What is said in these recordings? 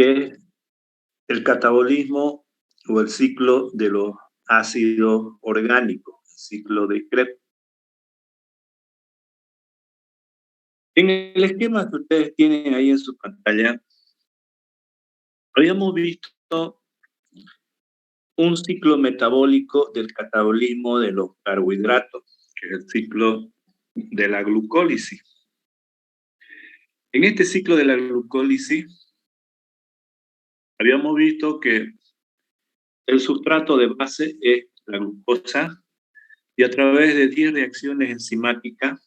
que es el catabolismo o el ciclo de los ácidos orgánicos, el ciclo de Krebs. En el esquema que ustedes tienen ahí en su pantalla, habíamos visto un ciclo metabólico del catabolismo de los carbohidratos, que es el ciclo de la glucólisis. En este ciclo de la glucólisis, habíamos visto que el sustrato de base es la glucosa y a través de 10 reacciones enzimáticas,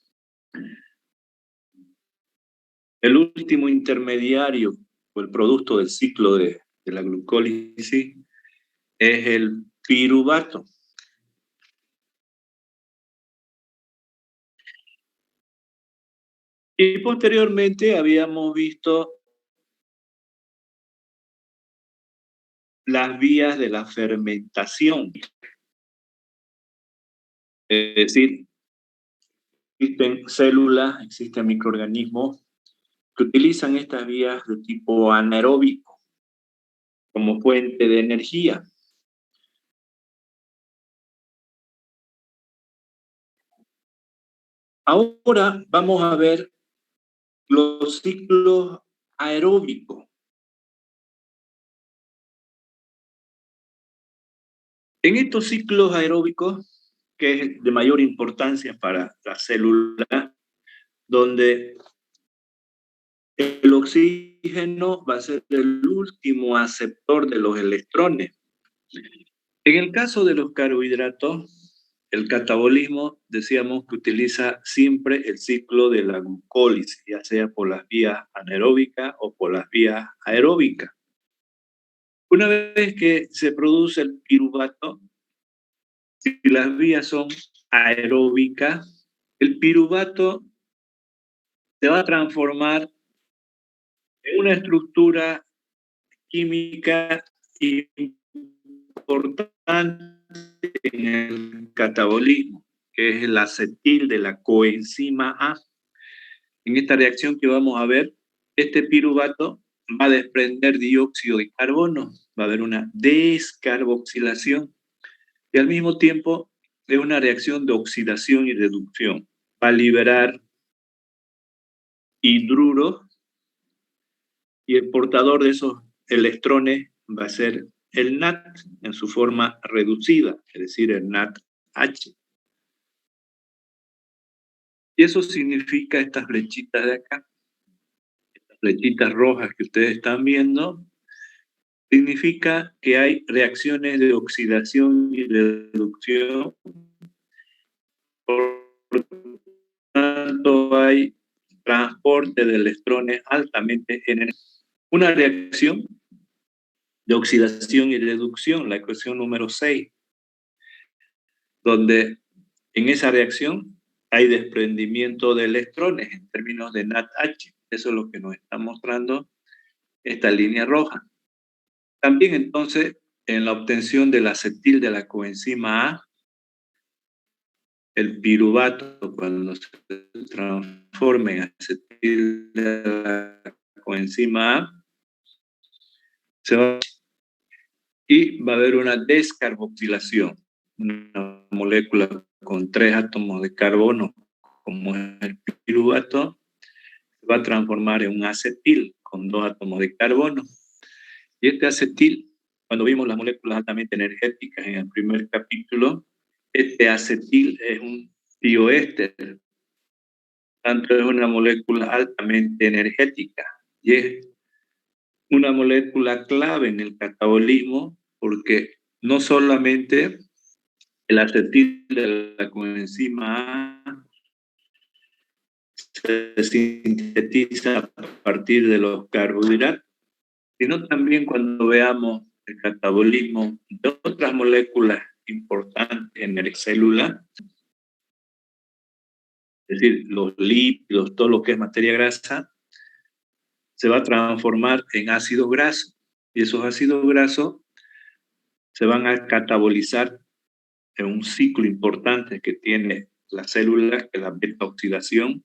el último intermediario o el producto del ciclo de la glucólisis es el piruvato. Y posteriormente habíamos visto las vías de la fermentación. Es decir, existen células, existen microorganismos que utilizan estas vías de tipo anaeróbico como fuente de energía. Ahora vamos a ver los ciclos aeróbicos. En estos ciclos aeróbicos, que es de mayor importancia para la célula, donde el oxígeno va a ser el último aceptor de los electrones. En el caso de los carbohidratos, el catabolismo, decíamos que utiliza siempre el ciclo de la glucólisis, ya sea por las vías anaeróbicas o por las vías aeróbicas. Una vez que se produce el piruvato, si las vías son aeróbicas, el piruvato se va a transformar en una estructura química importante en el catabolismo, que es el acetil de la coenzima A. En esta reacción que vamos a ver, este piruvato va a desprender dióxido de carbono, va a haber una descarboxilación y al mismo tiempo es una reacción de oxidación y reducción. Va a liberar hidruros y el portador de esos electrones va a ser el NAT en su forma reducida, es decir, el NADH. Y eso significa estas flechitas de acá, estas flechitas rojas que ustedes están viendo, significa que hay reacciones de oxidación y reducción, por tanto hay transporte de electrones altamente energéticos. Una reacción de oxidación y reducción, la ecuación número 6, donde en esa reacción hay desprendimiento de electrones en términos de NADH. Eso es lo que nos está mostrando esta línea roja. También entonces en la obtención del acetil de la coenzima A, el piruvato cuando se transforma en acetil de la coenzima A, se va y va a haber una descarboxilación, una molécula con 3 átomos de carbono, como es el piruvato, se va a transformar en un acetil con 2 átomos de carbono. Y este acetil, cuando vimos las moléculas altamente energéticas en el primer capítulo, este acetil es un bioéster, tanto es una molécula altamente energética y es una molécula clave en el catabolismo porque no solamente el acetil de la coenzima A se sintetiza a partir de los carbohidratos, sino también cuando veamos el catabolismo de otras moléculas importantes en la célula, es decir, los lípidos, todo lo que es materia grasa, se va a transformar en ácidos grasos. Y esos ácidos grasos se van a catabolizar en un ciclo importante que tiene la célula, que es la beta-oxidación.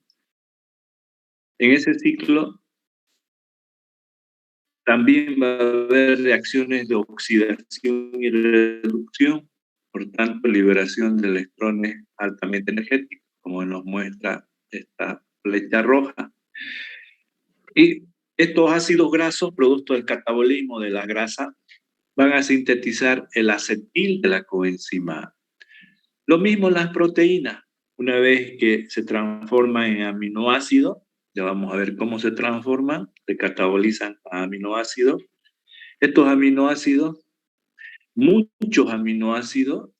En ese ciclo También va a haber reacciones de oxidación y reducción, por tanto, liberación de electrones altamente energéticos, como nos muestra esta flecha roja. Y estos ácidos grasos, producto del catabolismo de la grasa, van a sintetizar el acetil de la coenzima A. Lo mismo las proteínas. Una vez que se transforman en aminoácidos, ya vamos a ver cómo se transforman, se catabolizan a aminoácidos. Estos aminoácidos, muchos aminoácidos,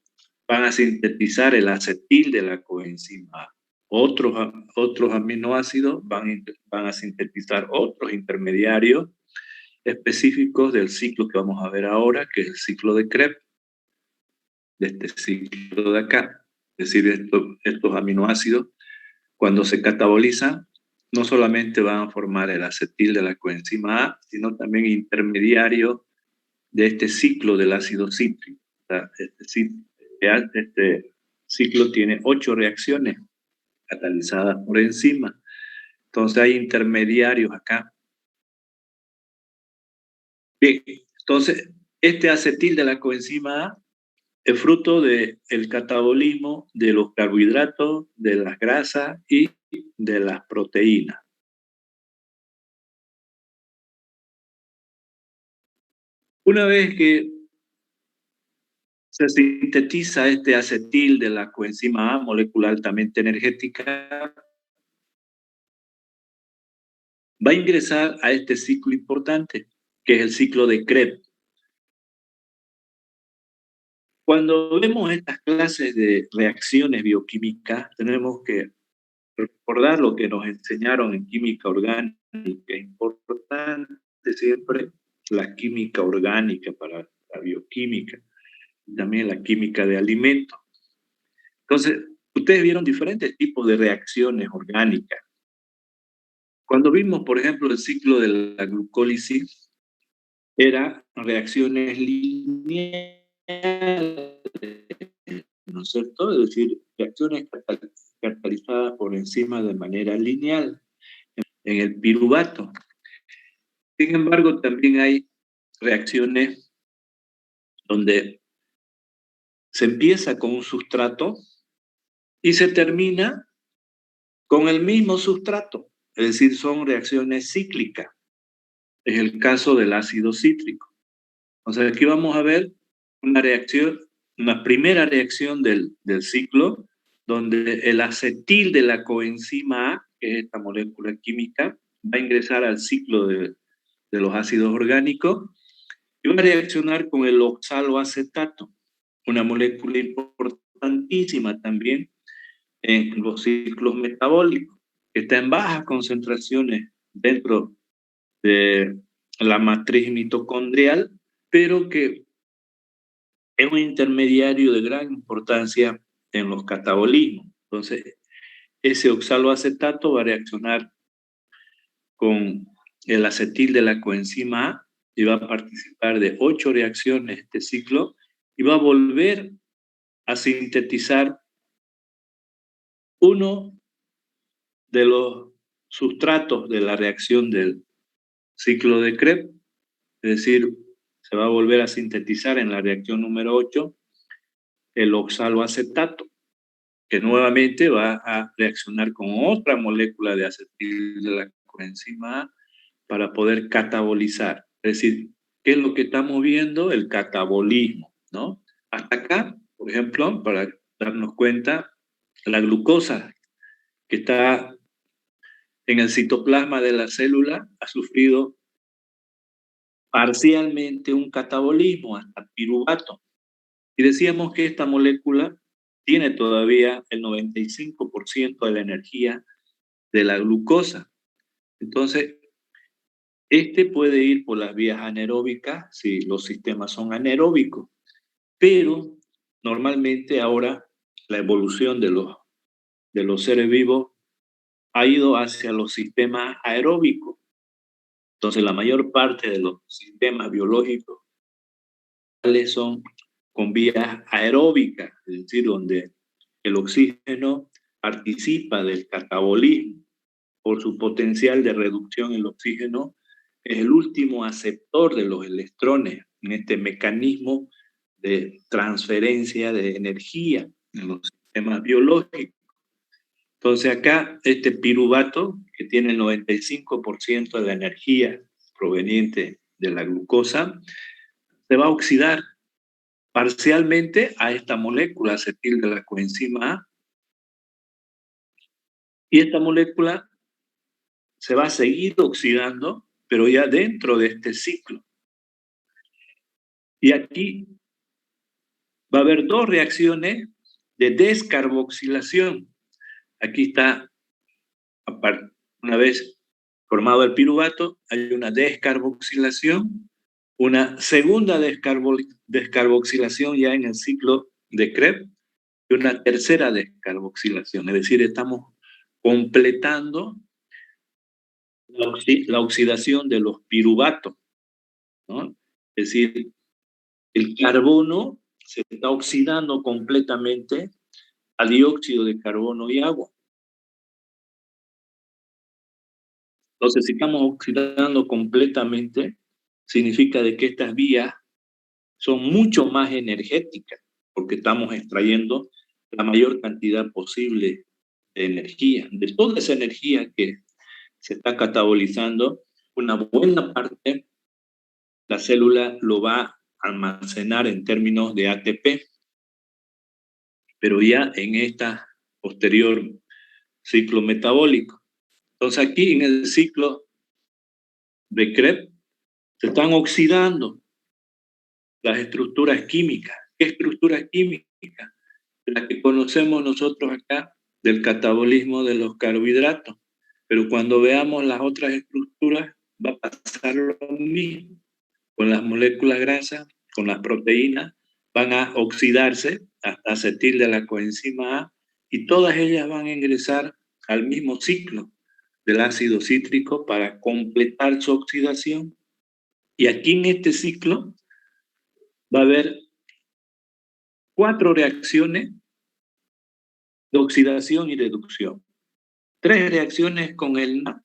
van a sintetizar el acetil de la coenzima A. Otros aminoácidos van a sintetizar otros intermediarios específicos del ciclo que vamos a ver ahora, que es el ciclo de Krebs, de este ciclo de acá. Es decir, estos aminoácidos, cuando se catabolizan, no solamente van a formar el acetil de la coenzima A, sino también intermediarios de este ciclo del ácido cítrico. Este ciclo tiene 8 reacciones catalizadas por enzimas. Entonces hay intermediarios acá. Bien, entonces este acetil de la coenzima A es fruto del catabolismo de los carbohidratos, de las grasas y de las proteínas. Una vez que se sintetiza este acetil de la coenzima A, molécula altamente energética, va a ingresar a este ciclo importante, que es el ciclo de Krebs. Cuando vemos estas clases de reacciones bioquímicas, tenemos que recordar lo que nos enseñaron en química orgánica. Es importante siempre la química orgánica para la bioquímica, y también la química de alimentos. Entonces, ustedes vieron diferentes tipos de reacciones orgánicas. Cuando vimos, por ejemplo, el ciclo de la glucólisis, eran reacciones lineales, ¿no es cierto? Es decir, reacciones catalizadas por enzimas de manera lineal en el piruvato. Sin embargo, también hay reacciones donde se empieza con un sustrato y se termina con el mismo sustrato. Es decir, son reacciones cíclicas. Es el caso del ácido cítrico. O sea, aquí vamos a ver una reacción, una primera reacción del ciclo, donde el acetil de la coenzima A, que es esta molécula química, va a ingresar al ciclo de los ácidos orgánicos y va a reaccionar con el oxaloacetato, una molécula importantísima también en los ciclos metabólicos, que está en bajas concentraciones dentro de la matriz mitocondrial, pero que es un intermediario de gran importancia en los catabolismos. Entonces, ese oxaloacetato va a reaccionar con el acetil de la coenzima A y va a participar de 8 reacciones de este ciclo y va a volver a sintetizar uno de los sustratos de la reacción del ciclo de Krebs, es decir, se va a volver a sintetizar en la reacción número 8 el oxaloacetato, que nuevamente va a reaccionar con otra molécula de acetil de la coenzima A para poder catabolizar. Es decir, ¿qué es lo que estamos viendo? El catabolismo, ¿no? Hasta acá, por ejemplo, para darnos cuenta, la glucosa que está en el citoplasma de la célula ha sufrido parcialmente un catabolismo hasta piruvato. Y decíamos que esta molécula tiene todavía el 95% de la energía de la glucosa. Entonces, este puede ir por las vías anaeróbicas si los sistemas son anaeróbicos, pero normalmente ahora la evolución de los seres vivos ha ido hacia los sistemas aeróbicos. Entonces, la mayor parte de los sistemas biológicos son con vías aeróbicas, es decir, donde el oxígeno participa del catabolismo por su potencial de reducción en el oxígeno es el último aceptor de los electrones en este mecanismo de transferencia de energía en los sistemas biológicos. Entonces acá este piruvato, que tiene el 95% de la energía proveniente de la glucosa, se va a oxidar parcialmente a esta molécula acetil de la coenzima A. Y esta molécula se va a seguir oxidando, pero ya dentro de este ciclo. Y aquí va a haber dos reacciones de descarboxilación. Aquí está, una vez formado el piruvato, hay una descarboxilación, una segunda descarboxilación ya en el ciclo de Krebs y una tercera descarboxilación. Es decir, estamos completando la oxidación de los piruvatos, ¿no? Es decir, el carbono se está oxidando completamente a dióxido de carbono y agua. Entonces, si estamos oxidando completamente, significa de que estas vías son mucho más energéticas, porque estamos extrayendo la mayor cantidad posible de energía. De toda esa energía que se está catabolizando, una buena parte la célula lo va a almacenar en términos de ATP, pero ya en esta posterior ciclo metabólico. Entonces aquí en el ciclo de Krebs se están oxidando las estructuras químicas. ¿Qué estructuras químicas? La que conocemos nosotros acá del catabolismo de los carbohidratos. Pero cuando veamos las otras estructuras va a pasar lo mismo. Con las moléculas grasas, con las proteínas, van a oxidarse hasta acetil de la coenzima A y todas ellas van a ingresar al mismo ciclo del ácido cítrico para completar su oxidación. Y aquí en este ciclo va a haber 4 reacciones de oxidación y reducción. 3 reacciones con el NAD,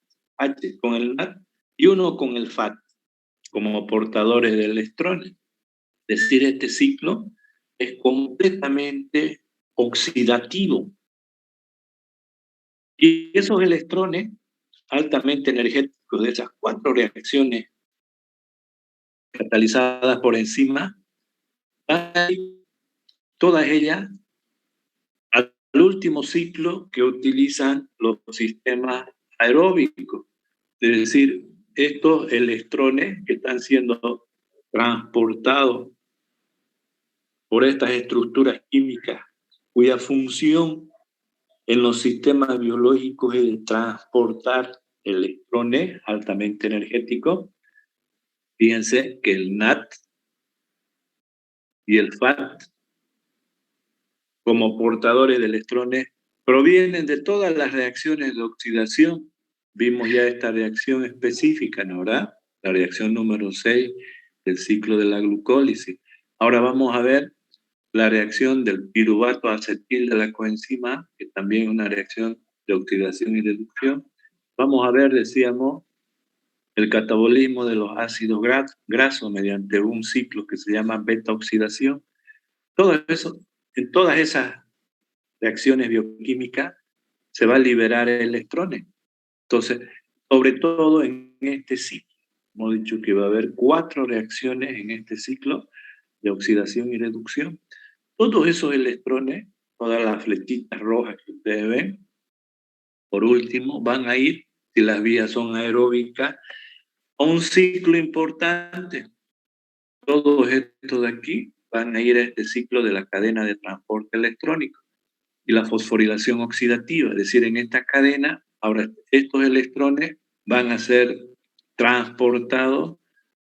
con el NAD y 1 con el FAT, como portadores de electrones. Es decir, este ciclo es completamente oxidativo. Y esos electrones altamente energéticos de esas 4 reacciones catalizadas por enzimas, todas ellas al último ciclo que utilizan los sistemas aeróbicos. Es decir, estos electrones que están siendo transportados por estas estructuras químicas cuya función en los sistemas biológicos es de transportar electrones altamente energéticos. Fíjense que el NAT y el FAT, como portadores de electrones, provienen de todas las reacciones de oxidación. Vimos ya esta reacción específica, ¿no? ¿Verdad? La reacción número 6 del ciclo de la glucólisis. Ahora vamos a ver la reacción del piruvato acetil de la coenzima A, que también es una reacción de oxidación y reducción. Vamos a ver, decíamos, el catabolismo de los ácidos grasos mediante un ciclo que se llama beta-oxidación. Todo eso, en todas esas reacciones bioquímicas se va a liberar electrones. Entonces, sobre todo en este ciclo, hemos dicho que va a haber 4 reacciones en este ciclo de oxidación y reducción. Todos esos electrones, todas las flechitas rojas que ustedes ven, por último, van a ir, si las vías son aeróbicas, a un ciclo importante. Todos estos de aquí van a ir a este ciclo de la cadena de transporte electrónico y la fosforilación oxidativa. Es decir, en esta cadena, ahora estos electrones van a ser transportados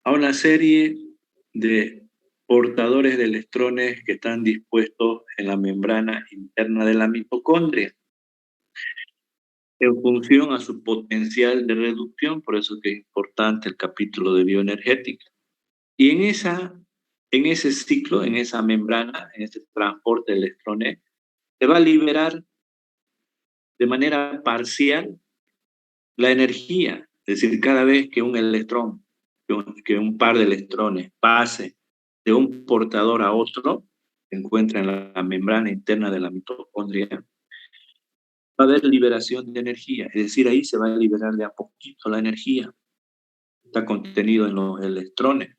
a una serie de portadores de electrones que están dispuestos en la membrana interna de la mitocondria en función a su potencial de reducción, por eso que es importante el capítulo de bioenergética. Y en ese ciclo, en esa membrana, en ese transporte de electrones, se va a liberar de manera parcial la energía. Es decir, cada vez que un electrón que un par de electrones pase de un portador a otro, se encuentra en la membrana interna de la mitocondria, va a haber liberación de energía, es decir, ahí se va a liberar de a poquito la energía, está contenido en los electrones.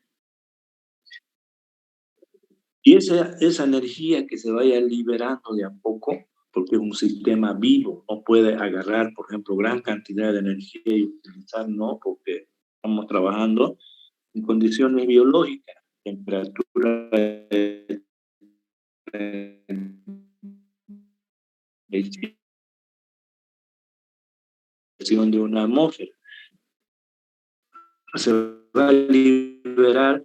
Y esa energía que se vaya liberando de a poco, porque es un sistema vivo, no puede agarrar, por ejemplo, gran cantidad de energía y utilizar, no, porque estamos trabajando en condiciones biológicas, temperatura de una atmósfera. Se va a liberar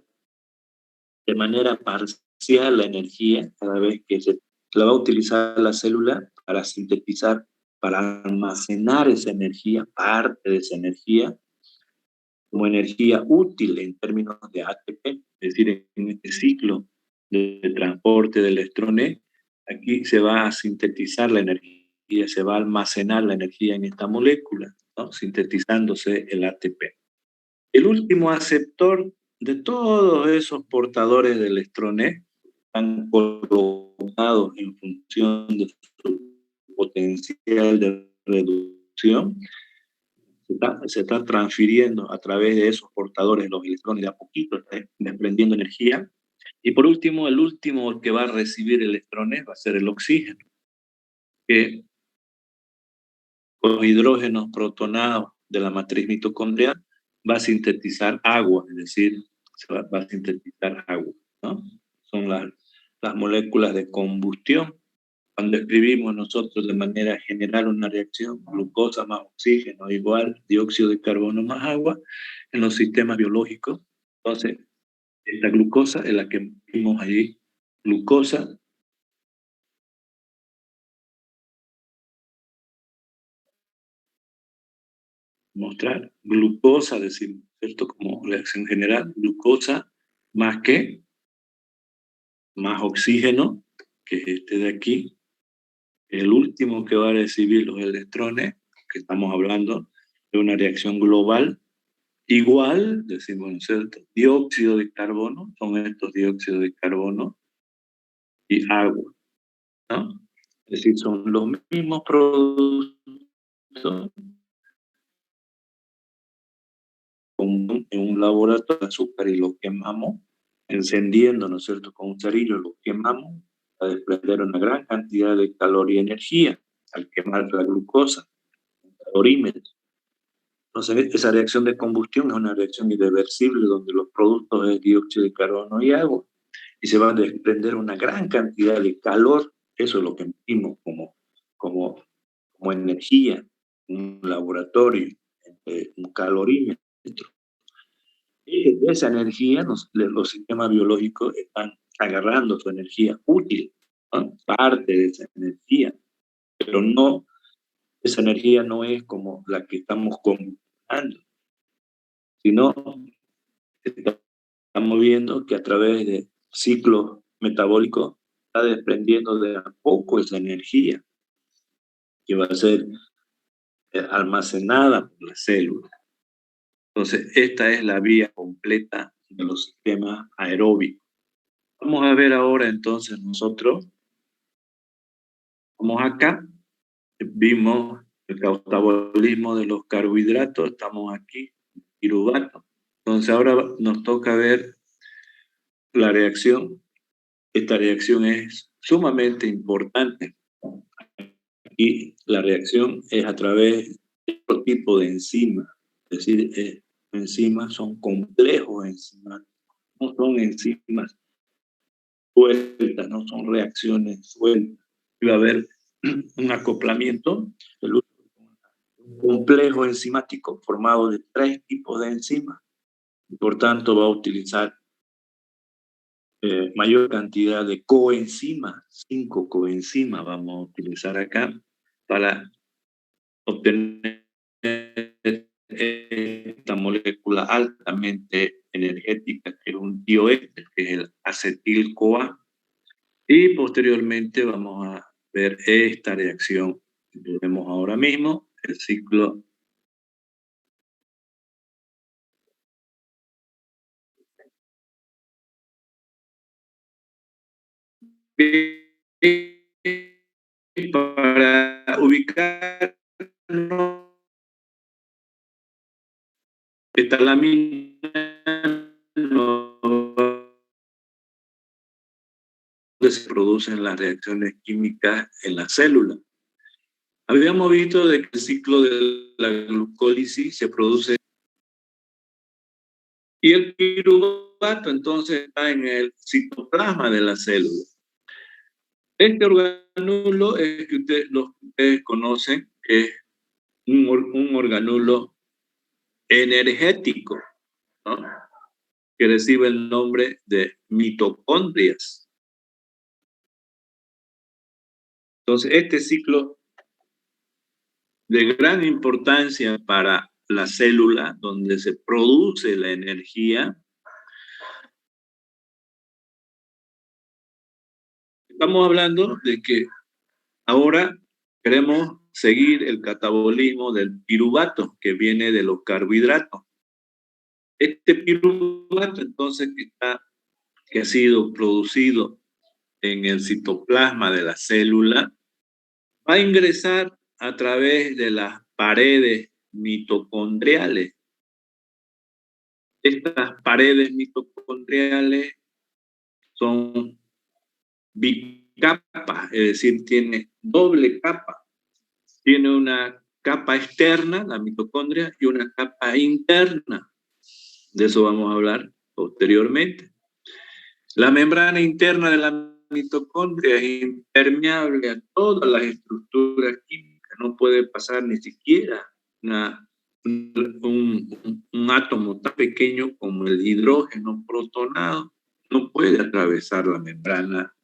de manera parcial la energía cada vez que se la va a utilizar la célula para sintetizar, para almacenar esa energía, parte de esa energía, como energía útil en términos de ATP, es decir, en este ciclo de transporte de electrones, aquí se va a sintetizar la energía, se va a almacenar la energía en esta molécula, ¿no? Sintetizándose el ATP. El último aceptor de todos esos portadores de electrones están colocados en función de su potencial de reducción, se está transfiriendo a través de esos portadores los electrones de a poquito, está desprendiendo energía. Y por último, el último que va a recibir electrones va a ser el oxígeno, que con los hidrógenos protonados de la matriz mitocondrial va a sintetizar agua, es decir, va a sintetizar agua, ¿no? Son las moléculas de combustión. Cuando escribimos nosotros de manera general una reacción, glucosa más oxígeno igual dióxido de carbono más agua, en los sistemas biológicos, entonces, esta glucosa es la que vimos allí, glucosa, mostrar glucosa, decimos, ¿cierto? Como reacción general, glucosa más que, más oxígeno, que es este de aquí, el último que va a recibir los electrones, que estamos hablando de una reacción global, igual, decimos, ¿no es cierto? Dióxido de carbono, son estos dióxidos de carbono, y agua, ¿no? Es decir, son los mismos productos en un laboratorio de azúcar y lo quemamos, encendiendo, ¿no es cierto?, con un cerillo, lo quemamos, a desprender una gran cantidad de calor y energía al quemar la glucosa, un calorímetro. Entonces, esa reacción de combustión es una reacción irreversible donde los productos es dióxido de carbono y agua, y se va a desprender una gran cantidad de calor, eso es lo que medimos como energía, un laboratorio, un calorímetro. Y de esa energía los sistemas biológicos están agarrando su energía útil, ¿no? Parte de esa energía, pero no, esa energía no es como la que estamos combustando, sino estamos viendo que a través de ciclos metabólicos está desprendiendo de a poco esa energía que va a ser almacenada por la célula. Entonces, esta es la vía completa de los sistemas aeróbicos. Vamos a ver ahora entonces nosotros, vamos acá, vimos el catabolismo de los carbohidratos, estamos aquí, piruvato. Entonces ahora nos toca ver la reacción. Esta reacción es sumamente importante y la reacción es a través de otro tipo de enzimas. Es decir, enzimas son complejos enzimas, no son enzimas sueltas, no son reacciones sueltas. Va a haber un acoplamiento, un complejo enzimático formado de 3 tipos de enzimas. Y por tanto, va a utilizar mayor cantidad de coenzimas, 5 coenzimas vamos a utilizar acá para obtener esta molécula altamente energética, que es un dioéster, que es el acetil-CoA. Y posteriormente vamos a ver esta reacción que vemos ahora mismo, el ciclo para ubicar esta lámina donde se producen las reacciones químicas en la célula. Habíamos visto de que el ciclo de la glucólisis se produce y el piruvato entonces está en el citoplasma de la célula. Este organulo es que ustedes conocen, que es un organulo energético, ¿no? Que recibe el nombre de mitocondrias. Entonces, este ciclo de gran importancia para la célula, donde se produce la energía, estamos hablando de que ahora queremos seguir el catabolismo del piruvato, que viene de los carbohidratos. Este piruvato, entonces, que ha sido producido en el citoplasma de la célula, va a ingresar a través de las paredes mitocondriales. Estas paredes mitocondriales son bicapas, es decir, tiene doble capa. Tiene una capa externa, la mitocondria, y una capa interna. De eso vamos a hablar posteriormente. La membrana interna de la mitocondria es impermeable a todas las estructuras químicas. No puede pasar ni siquiera un átomo tan pequeño como el hidrógeno protonado. No puede atravesar la membrana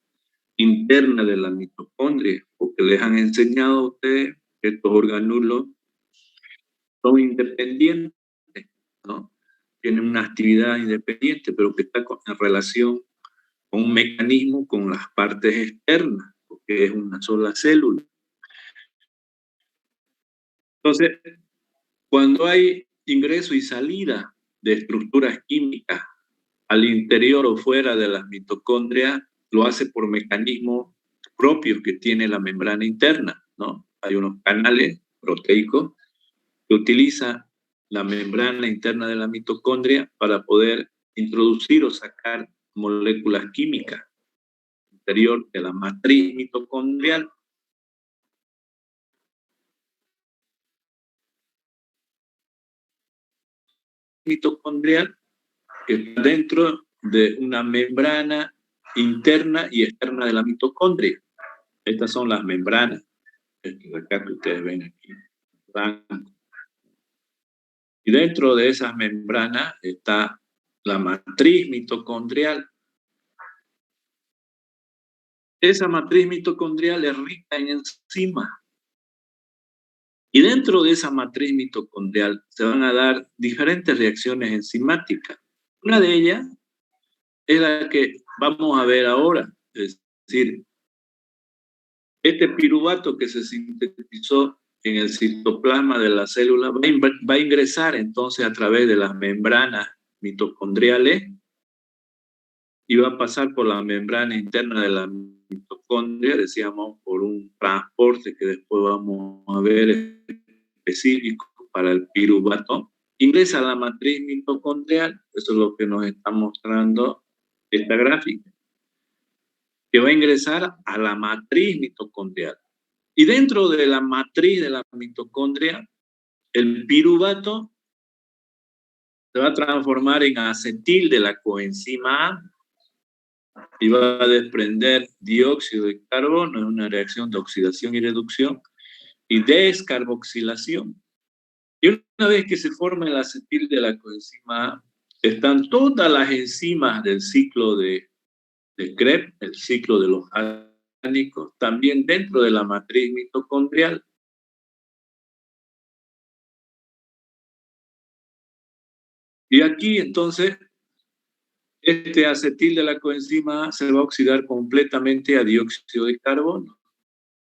interna de la mitocondria, porque les han enseñado a ustedes que estos organulos son independientes, ¿no? Tienen una actividad independiente, pero que está en relación con un mecanismo con las partes externas, porque es una sola célula. Entonces, cuando hay ingreso y salida de estructuras químicas al interior o fuera de las mitocondrias, lo hace por mecanismos propios que tiene la membrana interna, ¿no? Hay unos canales proteicos que utiliza la membrana interna de la mitocondria para poder introducir o sacar moléculas químicas interior de la matriz mitocondrial. Mitocondrial que está dentro de una membrana interna y externa de la mitocondria. Estas son las membranas, acá que ustedes ven aquí. Y dentro de esas membranas está la matriz mitocondrial. Esa matriz mitocondrial es rica en enzimas. Y dentro de esa matriz mitocondrial se van a dar diferentes reacciones enzimáticas. Una de ellas es la que vamos a ver ahora. Es decir, este piruvato que se sintetizó en el citoplasma de la célula va a ingresar entonces a través de las membranas mitocondriales y va a pasar por la membrana interna de la mitocondria, decíamos, por un transporte que después vamos a ver específico para el piruvato. Ingresa a la matriz mitocondrial, eso es lo que nos está mostrando esta gráfica, que va a ingresar a la matriz mitocondrial. Y dentro de la matriz de la mitocondria, el piruvato se va a transformar en acetil de la coenzima A y va a desprender dióxido de carbono en una reacción de oxidación y reducción y descarboxilación. Y una vez que se forma el acetil de la coenzima A, están todas las enzimas del ciclo de Krebs, el ciclo de los alánicos, también dentro de la matriz mitocondrial. Y aquí entonces este acetil de la coenzima A se va a oxidar completamente a dióxido de carbono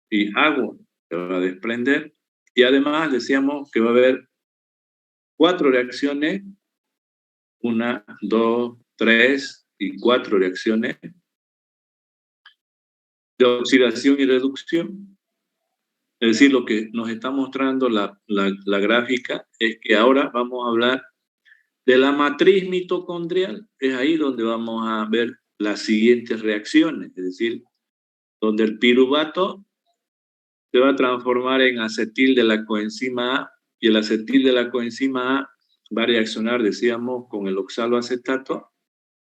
y agua se va a desprender. Y además decíamos que va a haber 4 reacciones, 1, 2, 3 y 4 reacciones de oxidación y reducción. Es decir, lo que nos está mostrando la gráfica es que ahora vamos a hablar de la matriz mitocondrial. Es ahí donde vamos a ver las siguientes reacciones, es decir, donde el piruvato se va a transformar en acetil de la coenzima A, y el acetil de la coenzima A va a reaccionar, decíamos, con el oxaloacetato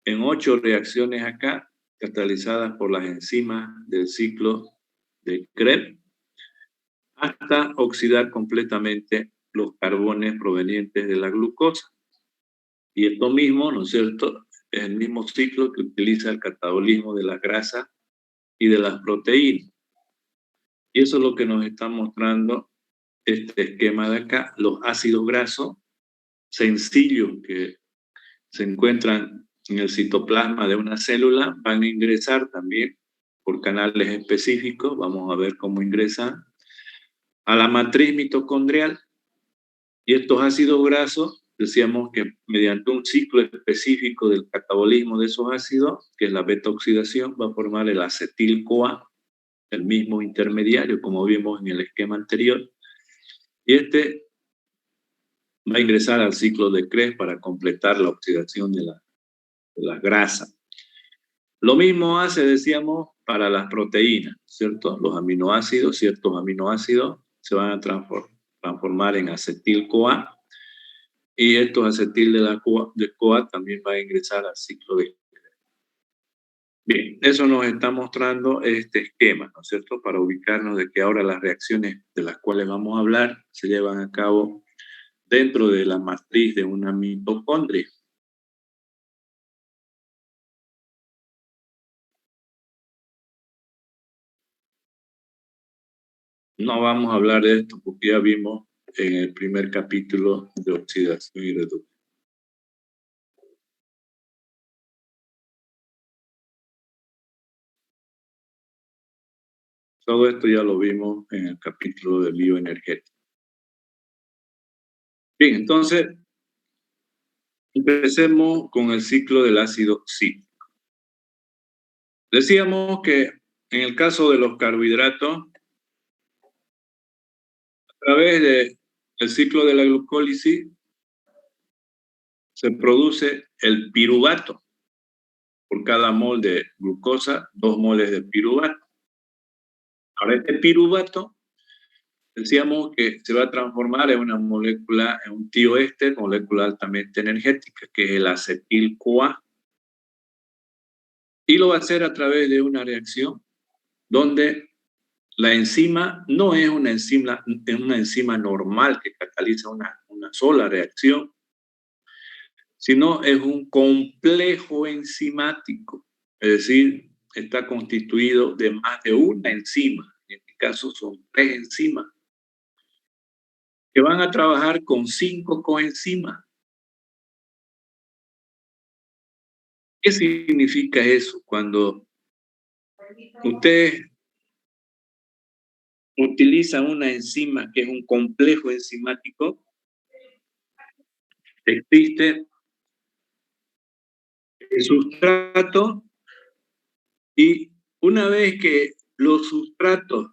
en 8 reacciones acá, catalizadas por las enzimas del ciclo de Krebs, hasta oxidar completamente los carbones provenientes de la glucosa. Y esto mismo, ¿no es cierto?, es el mismo ciclo que utiliza el catabolismo de la grasa y de las proteínas. Y eso es lo que nos está mostrando este esquema de acá. Los ácidos grasos sencillos que se encuentran en el citoplasma de una célula van a ingresar también por canales específicos, vamos a ver cómo ingresan, a la matriz mitocondrial. Y estos ácidos grasos, decíamos que mediante un ciclo específico del catabolismo de esos ácidos, que es la beta-oxidación, va a formar el acetil-CoA, el mismo intermediario, como vimos en el esquema anterior. Y este va a ingresar al ciclo de Krebs para completar la oxidación de la grasa. Lo mismo hace, decíamos, para las proteínas, ¿cierto? Los aminoácidos, ciertos aminoácidos se van a transformar en acetil-CoA, y estos acetil de CoA también va a ingresar al ciclo de Krebs. Bien, eso nos está mostrando este esquema, ¿no es cierto? Para ubicarnos de que ahora las reacciones de las cuales vamos a hablar se llevan a cabo dentro de la matriz de una mitocondria. No vamos a hablar de esto porque ya vimos en el primer capítulo de oxidación y reducción. Todo esto ya lo vimos en el capítulo de bioenergética. Bien, entonces, empecemos con el ciclo del ácido cítrico. Decíamos que en el caso de los carbohidratos, a través del ciclo de la glucólisis, se produce el piruvato. Por cada mol de glucosa, 2 moles de piruvato. Ahora, este piruvato, decíamos que se va a transformar en una molécula, en un tioéster, molécula altamente energética, que es el acetil-CoA. Y lo va a hacer a través de una reacción donde la enzima no es una enzima normal que cataliza una sola reacción, sino es un complejo enzimático, es decir, está constituido de más de una enzima. En este caso son 3 enzimas que van a trabajar con 5 coenzimas. ¿Qué significa eso? Cuando ustedes utilizan una enzima que es un complejo enzimático, existe el sustrato, y una vez que los sustratos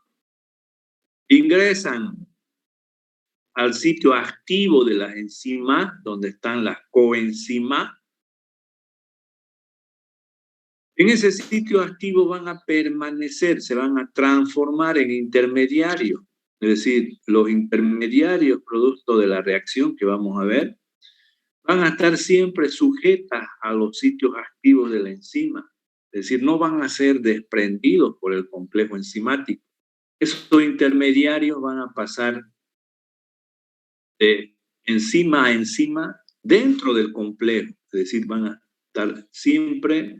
ingresan al sitio activo de las enzimas, donde están las coenzimas, en ese sitio activo van a permanecer, se van a transformar en intermediarios. Es decir, los intermediarios producto de la reacción que vamos a ver van a estar siempre sujetas a los sitios activos de la enzima. Es decir, no van a ser desprendidos por el complejo enzimático. Esos intermediarios van a pasar de enzima a enzima dentro del complejo. Es decir, van a estar siempre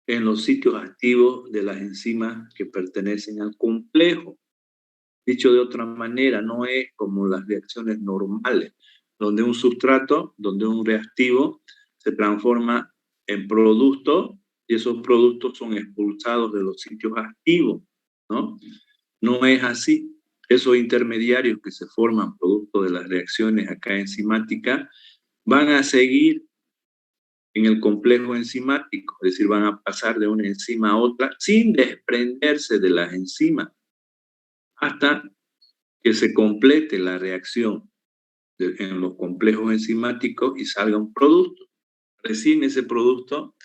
en los sitios activos de las enzimas que pertenecen al complejo. Dicho de otra manera, no es como las reacciones normales, donde un sustrato, donde un reactivo se transforma en producto y esos productos son expulsados de los sitios activos, ¿no? No es así. Esos intermediarios que se forman producto de las reacciones acá enzimáticas van a seguir en el complejo enzimático, es decir, van a pasar de una enzima a otra sin desprenderse de las enzimas hasta que se complete la reacción en los complejos enzimáticos y salga un producto. Recién ese producto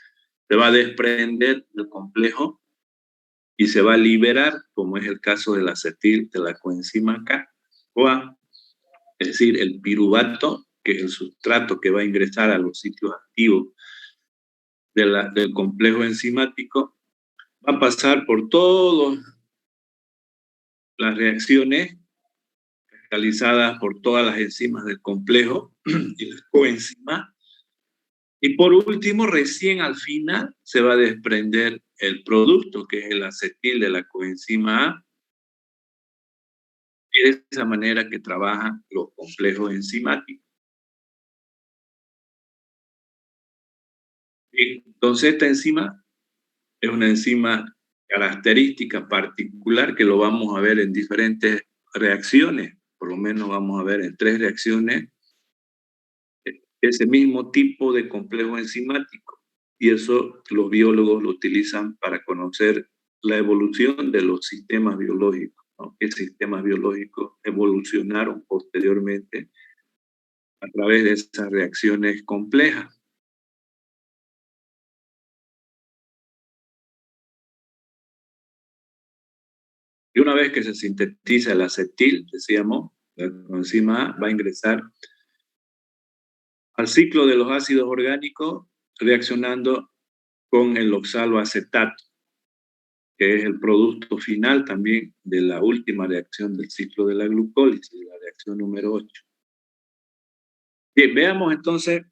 se va a desprender del complejo y se va a liberar, como es el caso del acetil de la coenzima K-CoA, es decir, el piruvato, que es el sustrato que va a ingresar a los sitios activos del complejo enzimático, va a pasar por todas las reacciones realizadas por todas las enzimas del complejo y las coenzimas. Y por último, recién al final se va a desprender el producto, que es el acetil de la coenzima A, y de esa manera que trabajan los complejos enzimáticos. Y entonces esta enzima es una enzima característica particular que lo vamos a ver en diferentes reacciones, por lo menos vamos a ver en 3 reacciones ese mismo tipo de complejo enzimático. Y eso los biólogos lo utilizan para conocer la evolución de los sistemas biológicos, ¿no? ¿Qué sistemas biológicos evolucionaron posteriormente a través de esas reacciones complejas? Y una vez que se sintetiza el acetil, decíamos, la coenzima A va a ingresar al ciclo de los ácidos orgánicos reaccionando con el oxaloacetato, que es el producto final también de la última reacción del ciclo de la glucólisis, la reacción número 8. Bien, veamos entonces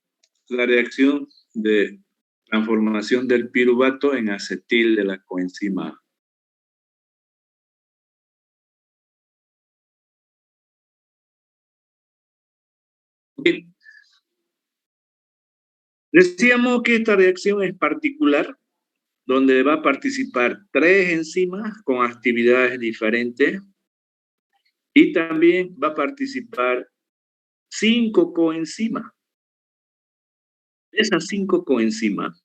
la reacción de transformación del piruvato en acetil de la coenzima A. Bien. Decíamos que esta reacción es particular, donde va a participar 3 enzimas con actividades diferentes y también va a participar 5 coenzimas. Esas 5 coenzimas,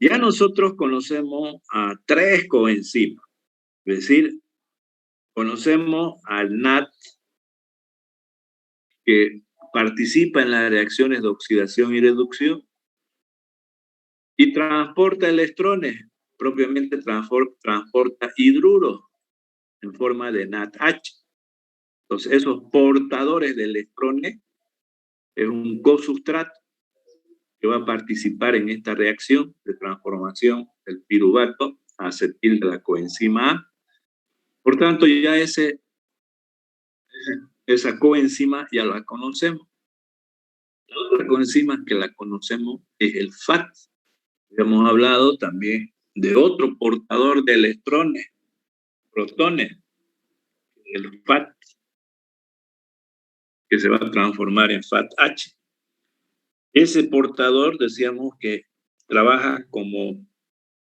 ya nosotros conocemos a 3 coenzimas, es decir, conocemos al NAT, que participa en las reacciones de oxidación y reducción y transporta electrones, propiamente transporta hidruros en forma de NADH. Entonces, esos portadores de electrones es un cosustrato que va a participar en esta reacción de transformación del piruvato a acetil de la coenzima A. Por tanto, ya esa coenzima ya la conocemos. La otra coenzima que la conocemos es el FAT. Hemos hablado también de otro portador de electrones, protones, el FAT, que se va a transformar en FATH. Ese portador, decíamos que trabaja como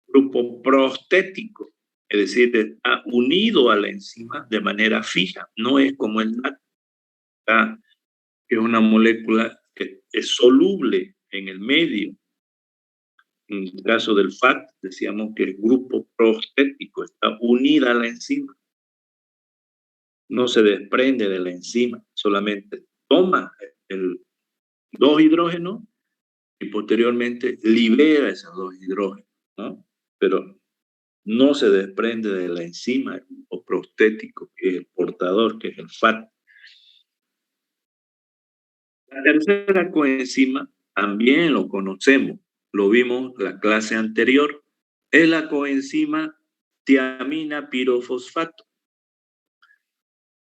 grupo prostético, es decir, está unido a la enzima de manera fija, no es como el NAT, que es una molécula que es soluble en el medio. En el caso del FAT, decíamos que el grupo prostético está unida a la enzima, no se desprende de la enzima, solamente toma el 2 hidrógenos y posteriormente libera esos 2 hidrógenos, ¿no? Pero no se desprende de la enzima o prostético, que es el portador, que es el FAT. La tercera coenzima también lo conocemos, lo vimos en la clase anterior, es la coenzima tiamina pirofosfato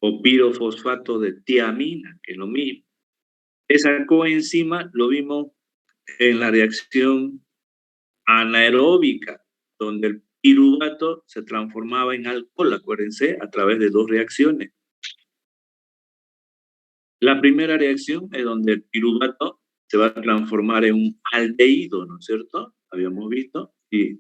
o pirofosfato de tiamina, que es lo mismo. Esa coenzima lo vimos en la reacción anaeróbica, donde el piruvato se transformaba en alcohol, acuérdense, a través de 2 reacciones. La primera reacción es donde el piruvato se va a transformar en un aldehído, ¿no es cierto? Habíamos visto. Y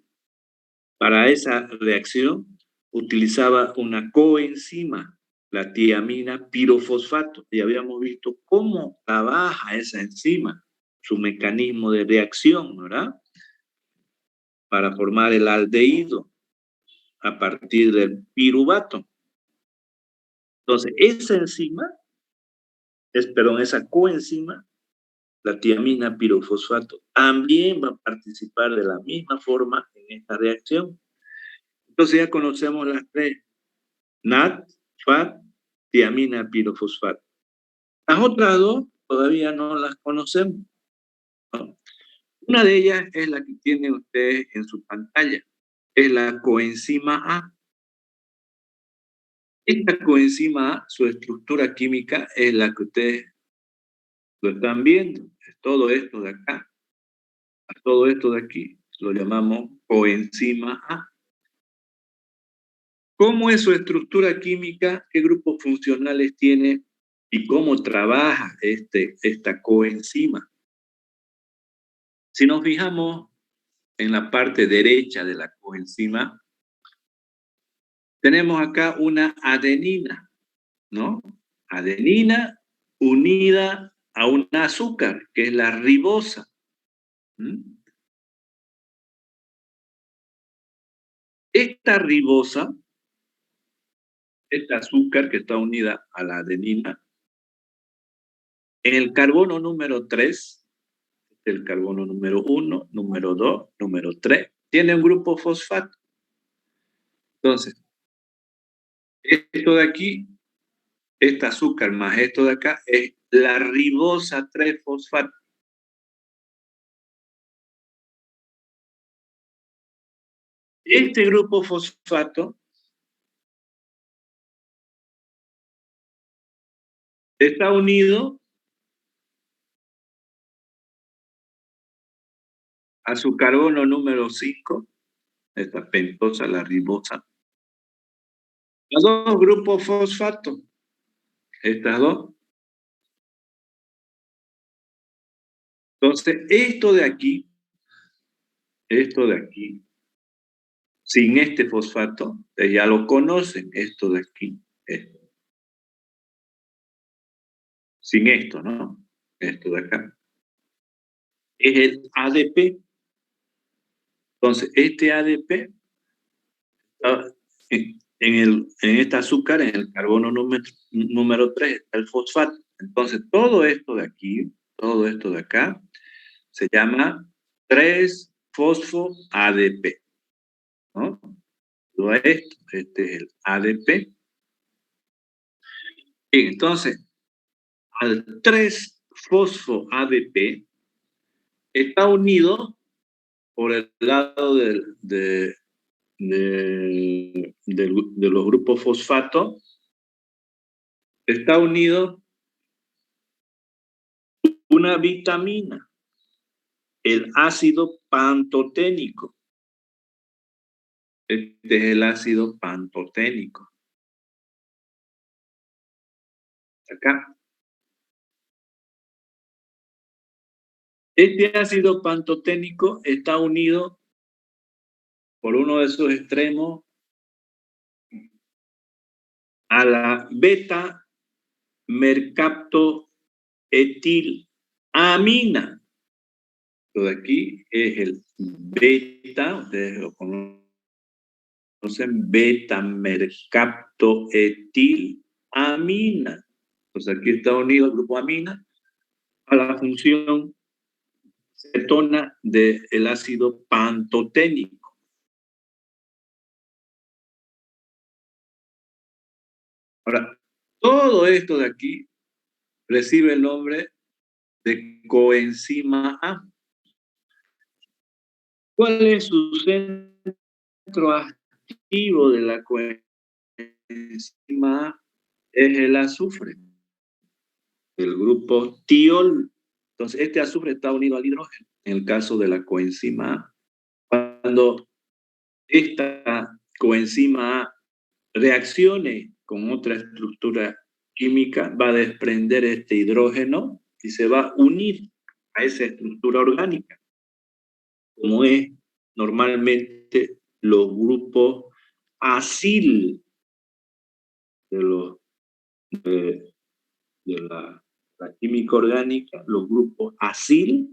para esa reacción utilizaba una coenzima, la tiamina pirofosfato. Y habíamos visto cómo trabaja esa enzima. su mecanismo de reacción, ¿verdad? Para formar el aldehído a partir del piruvato. Entonces, esa coenzima, la tiamina pirofosfato, también va a participar de la misma forma en esta reacción. Entonces ya conocemos las tres: NAD, FAD, tiamina pirofosfato. Las otras dos todavía no las conocemos, ¿no? Una de ellas es la que tienen ustedes en su pantalla, es la coenzima A. Esta coenzima A, su estructura química es la que ustedes lo están viendo, es todo esto de acá. A todo esto de aquí lo llamamos coenzima A. ¿Cómo es su estructura química? ¿Qué grupos funcionales tiene? ¿Y cómo trabaja esta coenzima? Si nos fijamos en la parte derecha de la coenzima, tenemos acá una adenina, ¿no? Adenina unida a un azúcar, que es la ribosa. ¿Mm? Esta ribosa, este azúcar que está unida a la adenina, en el carbono número 3, el carbono número 1, número 2, número 3, tiene un grupo fosfato. Entonces, esto de aquí, este azúcar más esto de acá, es la ribosa 3-fosfato. Este grupo fosfato está unido a su carbono número 5, esta pentosa, la ribosa. Los dos grupos fosfato, estas dos. Entonces, esto de aquí, sin este fosfato, ya lo conocen, esto de aquí, esto. Sin esto, ¿no? Esto de acá. Es el ADP. Entonces, este ADP, en este azúcar, en el carbono número 3, está el fosfato. Entonces, todo esto de aquí, todo esto de acá, se llama 3-fosfo-ADP, ¿no? Todo esto, este es el ADP. Bien, entonces, al 3-fosfo-ADP está unido por el lado de los grupos fosfato, está unido una vitamina, el ácido pantoténico. Este es el ácido pantoténico. Acá. Este ácido pantoténico está unido por uno de sus extremos a la beta-mercaptoetilamina. Lo de aquí es el beta, ustedes lo conocen, beta-mercaptoetilamina. Pues aquí está unido el grupo amina a la función cetona del ácido pantoténico. Ahora, todo esto de aquí recibe el nombre de coenzima A. ¿Cuál es su centro activo de la coenzima A? Es el azufre, el grupo tiol. Entonces, este azufre está unido al hidrógeno, en el caso de la coenzima A. Cuando esta coenzima A reaccione con otra estructura química, va a desprender este hidrógeno y se va a unir a esa estructura orgánica, como es normalmente los grupos acil de la la química orgánica, los grupos acil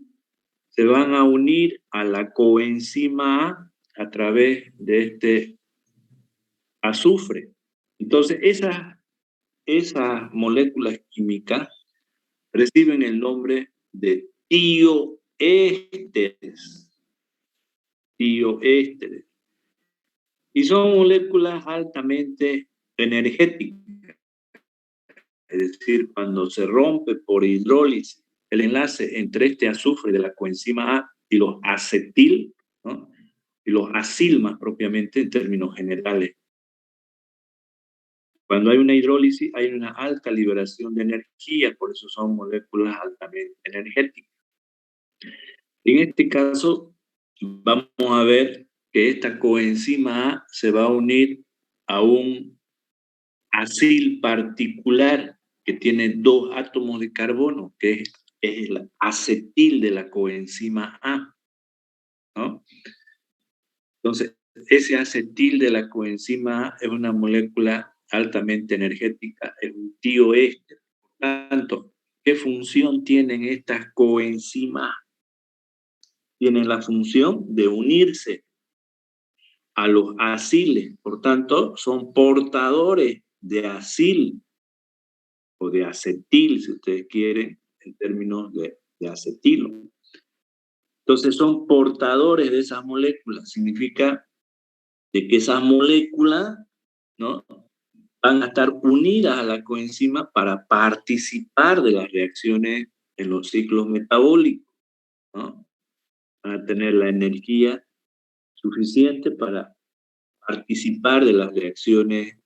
se van a unir a la coenzima A través de este azufre. Entonces, esas moléculas químicas reciben el nombre de tioésteres. Tioésteres. Y son moléculas altamente energéticas. Es decir, cuando se rompe por hidrólisis el enlace entre este azufre de la coenzima A y los acetil, ¿no? Y los acil más propiamente en términos generales. Cuando hay una hidrólisis hay una alta liberación de energía, por eso son moléculas altamente energéticas. En este caso, vamos a ver que esta coenzima A se va a unir a un acil particular que tiene 2 átomos de carbono, que es el acetil de la coenzima A, ¿no? Entonces, ese acetil de la coenzima A es una molécula altamente energética, es un tioéster. Por tanto, ¿qué función tienen estas coenzimas? Tienen la función de unirse a los aciles, por tanto, son portadores de acil o de acetil, si ustedes quieren, en términos de acetilo. Entonces son portadores de esas moléculas, significa de que esas moléculas, ¿no?, van a estar unidas a la coenzima para participar de las reacciones en los ciclos metabólicos, ¿no? Van a tener la energía suficiente para participar de las reacciones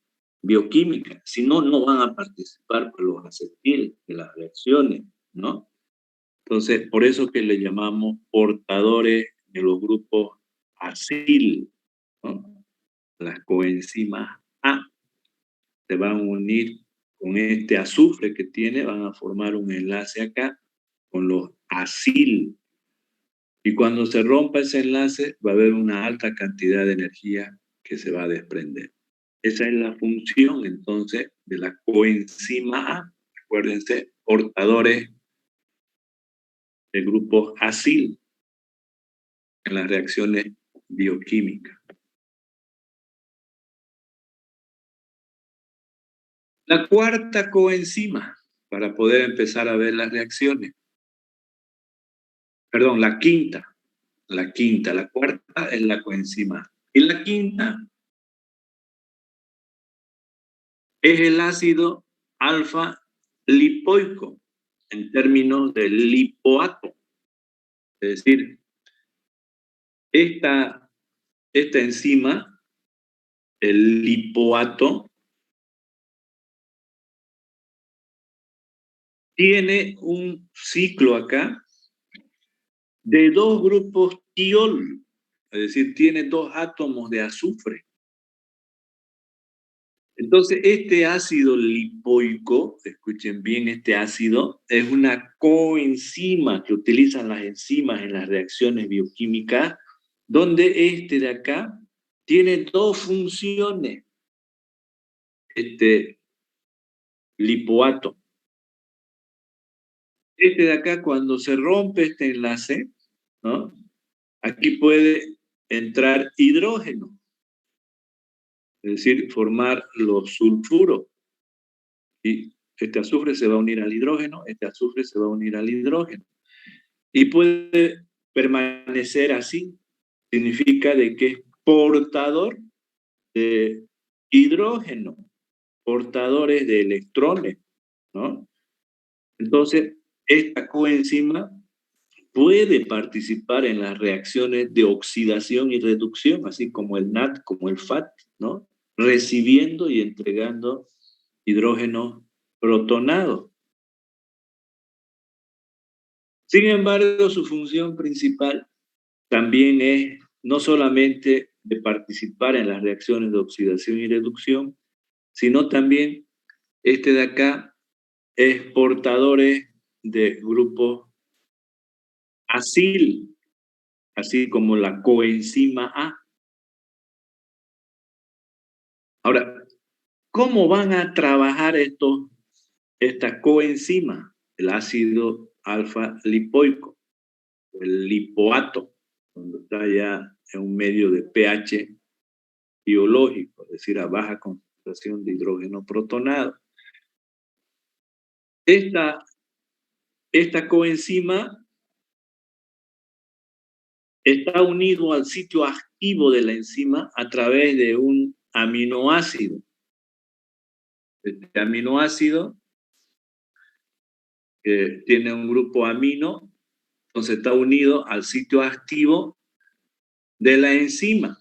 bioquímicas. Si no, no van a participar por los acetil de las reacciones, ¿no? Entonces, por eso que le llamamos portadores de los grupos acil, ¿no? Las coenzimas A se van a unir con este azufre que tiene, van a formar un enlace acá con los acil. Y cuando se rompa ese enlace, va a haber una alta cantidad de energía que se va a desprender. Esa es la función, entonces, de la coenzima A. Acuérdense, portadores de grupos acil en las reacciones bioquímicas. La cuarta coenzima, para poder empezar a ver las reacciones. Perdón, la quinta. La cuarta es la coenzima. Y la quinta es el ácido alfa lipoico, en términos de lipoato. Es decir, esta enzima, el lipoato, tiene un ciclo acá de 2 grupos tiol, es decir, tiene 2 átomos de azufre. Entonces, este ácido lipoico, escuchen bien, este ácido es una coenzima que utilizan las enzimas en las reacciones bioquímicas, donde este de acá tiene 2 funciones, este lipoato. Este de acá, cuando se rompe este enlace, ¿no?, aquí puede entrar hidrógeno, es decir, formar los sulfuros. Y este azufre se va a unir al hidrógeno, este azufre se va a unir al hidrógeno. Y puede permanecer así. Significa de que es portador de hidrógeno, portadores de electrones, ¿no? Entonces, esta coenzima puede participar en las reacciones de oxidación y reducción, así como el NAT, como el FAT, ¿no?, recibiendo y entregando hidrógeno protonado. Sin embargo, su función principal también es no solamente de participar en las reacciones de oxidación y reducción, sino también este de acá es portadores de grupos acil, así como la coenzima A. Ahora, ¿cómo van a trabajar estas coenzimas? el ácido alfa lipoico, el lipoato, cuando está ya en un medio de pH biológico, es decir, a baja concentración de hidrógeno protonado. Esta coenzima está unido al sitio activo de la enzima a través de un aminoácido. Este aminoácido que tiene un grupo amino, entonces está unido al sitio activo de la enzima.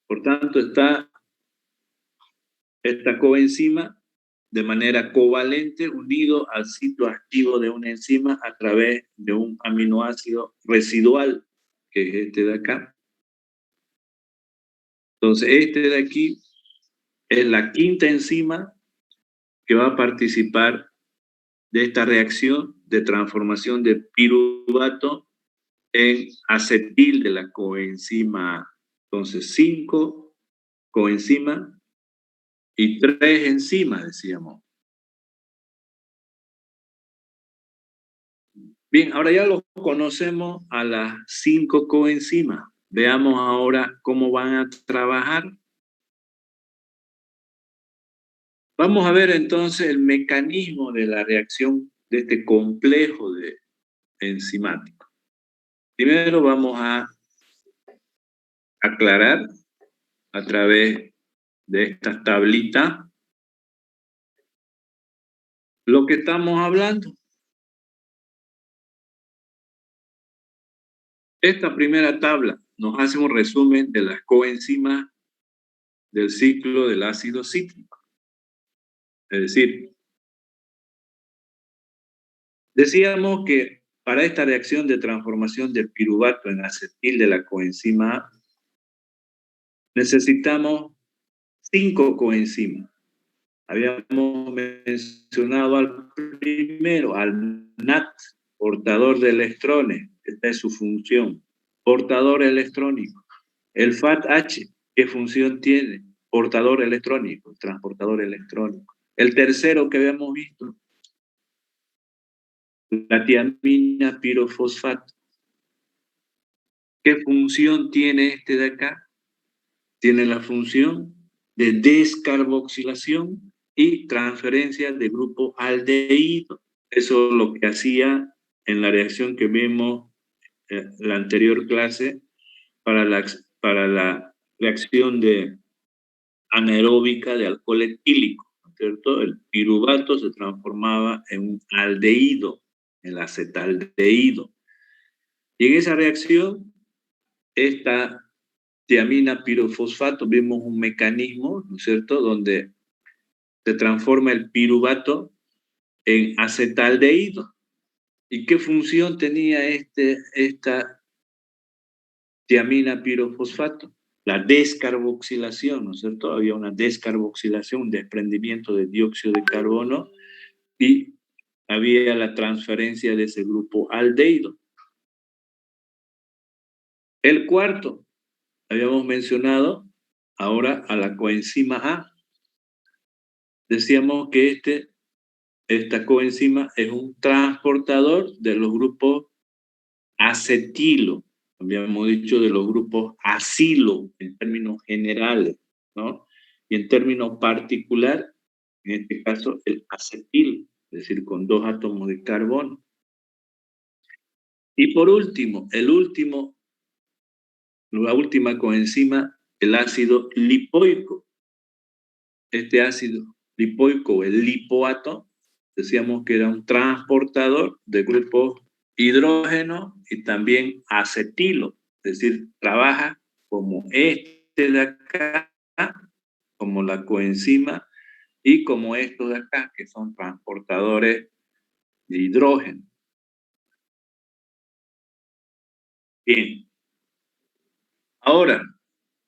Por tanto, está esta coenzima de manera covalente unido al sitio activo de una enzima a través de un aminoácido residual, que es este de acá. Entonces, este de aquí es la quinta enzima que va a participar de esta reacción de transformación de piruvato en acetil de la coenzima A. Entonces, 5 coenzimas y 3 enzimas, decíamos. Bien, ahora ya los conocemos a las 5 coenzimas. Veamos ahora cómo van a trabajar. Vamos a ver entonces el mecanismo de la reacción de este complejo enzimático. Primero vamos a aclarar a través de estas tablitas lo que estamos hablando. Esta primera tabla nos hace un resumen de las coenzimas del ciclo del ácido cítrico. Es decir, decíamos que para esta reacción de transformación del piruvato en acetil de la coenzima A, necesitamos 5 coenzimas. Habíamos mencionado al primero, al NAT, portador de electrones. Esta es su función, portador electrónico. El FATH, ¿qué función tiene? Portador electrónico, transportador electrónico. El tercero que habíamos visto, la tiamina pirofosfato. ¿Qué función tiene este de acá? Tiene la función de descarboxilación y transferencia de grupo aldehído. Eso es lo que hacía en la reacción que vimos en la anterior clase para la reacción anaeróbica de alcohol etílico, ¿no es cierto? El piruvato se transformaba en un aldehído, el acetaldehído. Y en esa reacción, esta tiamina pirofosfato, vimos un mecanismo, ¿no es cierto?, donde se transforma el piruvato en acetaldehído. ¿Y qué función tenía esta tiamina pirofosfato? La descarboxilación, ¿no es cierto? Había una descarboxilación, un desprendimiento de dióxido de carbono y había la transferencia de ese grupo aldehído. El cuarto, habíamos mencionado ahora a la coenzima A. Decíamos que esta coenzima es un transportador de los grupos acetilo, habíamos dicho de los grupos acilo en términos generales, ¿no? Y en términos particular, en este caso, el acetil, es decir, con 2 átomos de carbono. Y por último, la última coenzima, el ácido lipoico. Este ácido lipoico, el lipoato, decíamos que era un transportador de grupos hidrógeno y también acetilo, es decir, trabaja como este de acá, como la coenzima, y como estos de acá, que son transportadores de hidrógeno. Bien. Ahora,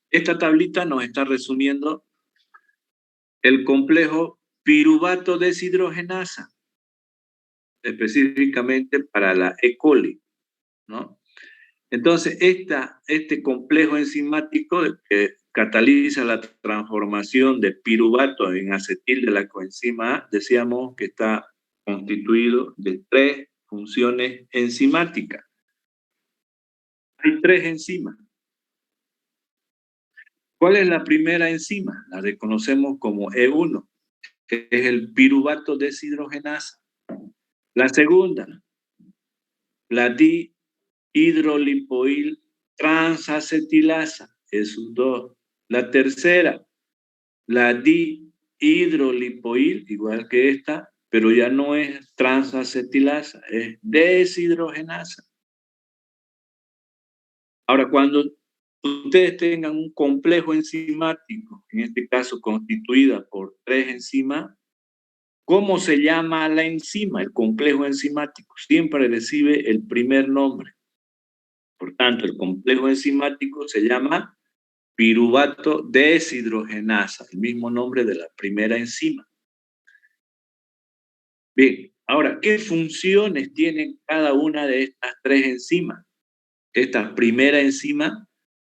esta tablita nos está resumiendo el complejo piruvato deshidrogenasa, específicamente para la E. coli, ¿no? Entonces, este complejo enzimático que cataliza la transformación de piruvato en acetil de la coenzima A, decíamos que está constituido de 3 funciones enzimáticas. Hay 3 enzimas. ¿Cuál es la primera enzima? La reconocemos como E1, que es el piruvato deshidrogenasa. La segunda, la dihidrolipoil transacetilasa, es un 2. La tercera, la dihidrolipoil, igual que esta, pero ya no es transacetilasa, es deshidrogenasa. Ahora, cuando ustedes tengan un complejo enzimático, en este caso constituida por 3 enzimas, ¿cómo se llama la enzima? El complejo enzimático siempre recibe el primer nombre. Por tanto, el complejo enzimático se llama piruvato deshidrogenasa, el mismo nombre de la primera enzima. Bien, ahora, ¿qué funciones tienen cada una de estas 3 enzimas? Esta primera enzima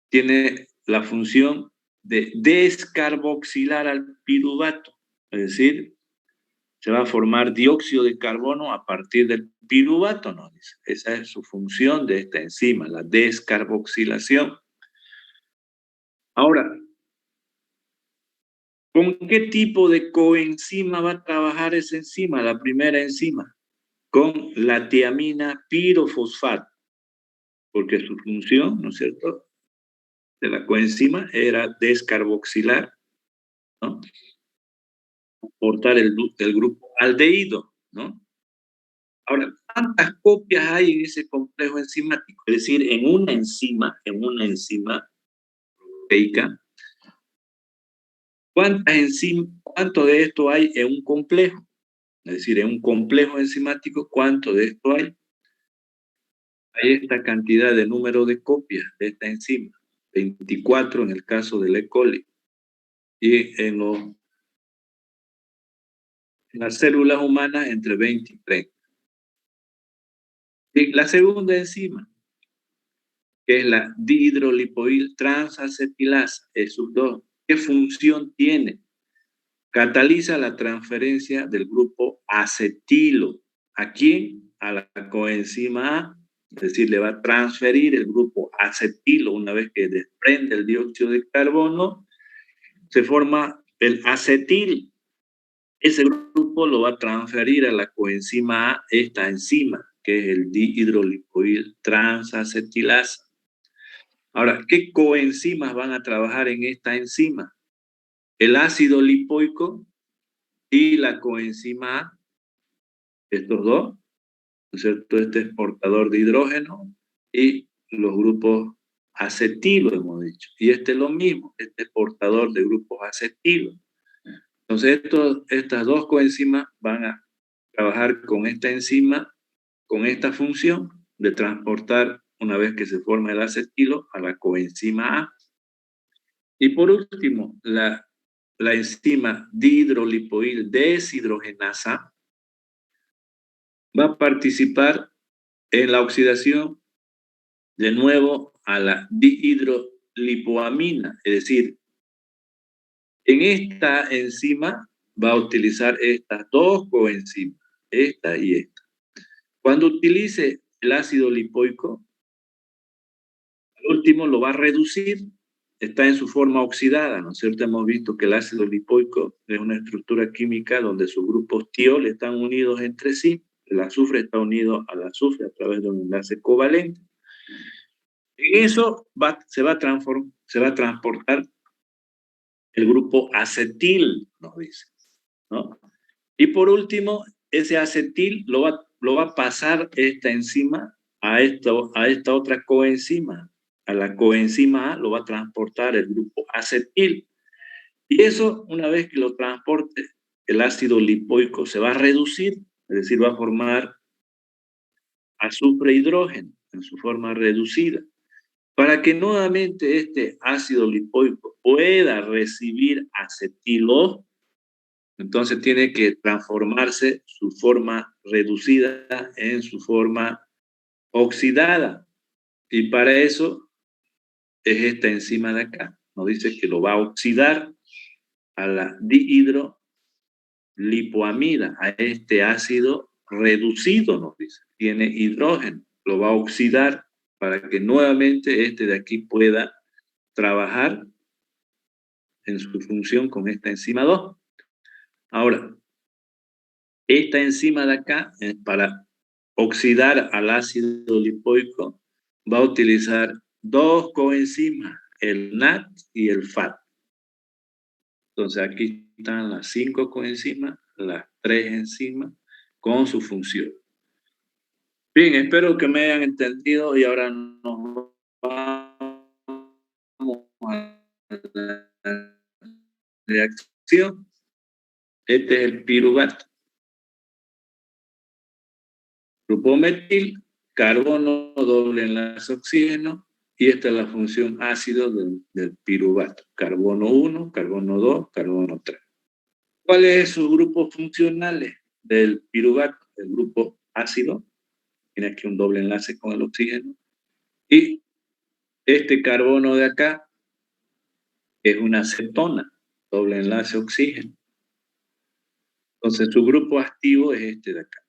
tiene la función de descarboxilar al piruvato, es decir, se va a formar dióxido de carbono a partir del piruvato, ¿no? Esa es su función de esta enzima, la descarboxilación. Ahora, ¿con qué tipo de coenzima va a trabajar esa enzima, la primera enzima? Con la tiamina pirofosfato, porque su función, ¿no es cierto?, de la coenzima era descarboxilar, ¿no?, aportar el grupo aldehído, ¿no? Ahora, ¿cuántas copias hay en ese complejo enzimático? Es decir, en una enzima proteica, ¿cuánto de esto hay en un complejo? Es decir, en un complejo enzimático, ¿cuánto de esto hay? Hay esta cantidad de número de copias de esta enzima, 24 en el caso del E. coli, y en las células humanas entre 20 y 30. Y la segunda enzima, que es la dihidrolipoil transacetilasa, esos 2, ¿qué función tiene? Cataliza la transferencia del grupo acetilo. ¿A quién? A la coenzima A. Es decir, le va a transferir el grupo acetilo una vez que desprende el dióxido de carbono, se forma el acetil. Ese grupo lo va a transferir a la coenzima A, esta enzima, que es el dihidrolipoil transacetilasa. Ahora, ¿qué coenzimas van a trabajar en esta enzima? El ácido lipoico y la coenzima A, estos 2, ¿no es cierto? Este es portador de hidrógeno y los grupos acetilo, hemos dicho. Y este es lo mismo, este es portador de grupos acetilo. Entonces, estas 2 coenzimas van a trabajar con esta enzima, con esta función de transportar, una vez que se forma el acetilo, a la coenzima A. Y por último, la enzima dihidrolipoil deshidrogenasa va a participar en la oxidación de nuevo a la dihidrolipoamina, es decir, en esta enzima va a utilizar estas 2 coenzimas, esta y esta. Cuando utilice el ácido lipoico, al último lo va a reducir, está en su forma oxidada, ¿no es cierto? Hemos visto que el ácido lipoico es una estructura química donde sus grupos tiol están unidos entre sí, el azufre está unido al azufre a través de un enlace covalente. En eso se va a transportar el grupo acetil, nos dice, ¿no? Y por último, ese acetil lo va a pasar esta enzima a esta otra coenzima. A la coenzima A lo va a transportar el grupo acetil. Y eso, una vez que lo transporte, el ácido lipoico se va a reducir, es decir, va a formar azufre e hidrógeno en su forma reducida. Para que nuevamente este ácido lipoico pueda recibir acetilo, entonces tiene que transformarse su forma reducida en su forma oxidada. Y para eso es esta enzima de acá. Nos dice que lo va a oxidar a la lipoamida, a este ácido reducido, nos dice. Tiene hidrógeno, lo va a oxidar para que nuevamente este de aquí pueda trabajar en su función con esta enzima 2. Ahora, esta enzima de acá, para oxidar al ácido lipoico, va a utilizar dos coenzimas, el NAT y el FAT. Entonces aquí están las 5 coenzimas, las 3 enzimas, con su función. Bien, espero que me hayan entendido y ahora nos vamos a la reacción. Este es el piruvato. Grupo metil, carbono, doble enlace oxígeno, y esta es la función ácido del piruvato. Carbono 1, carbono 2, carbono 3. ¿Cuáles son sus grupos funcionales del piruvato? El grupo ácido, tiene aquí un doble enlace con el oxígeno, y este carbono de acá es una cetona, doble enlace oxígeno. Entonces su grupo activo es este de acá,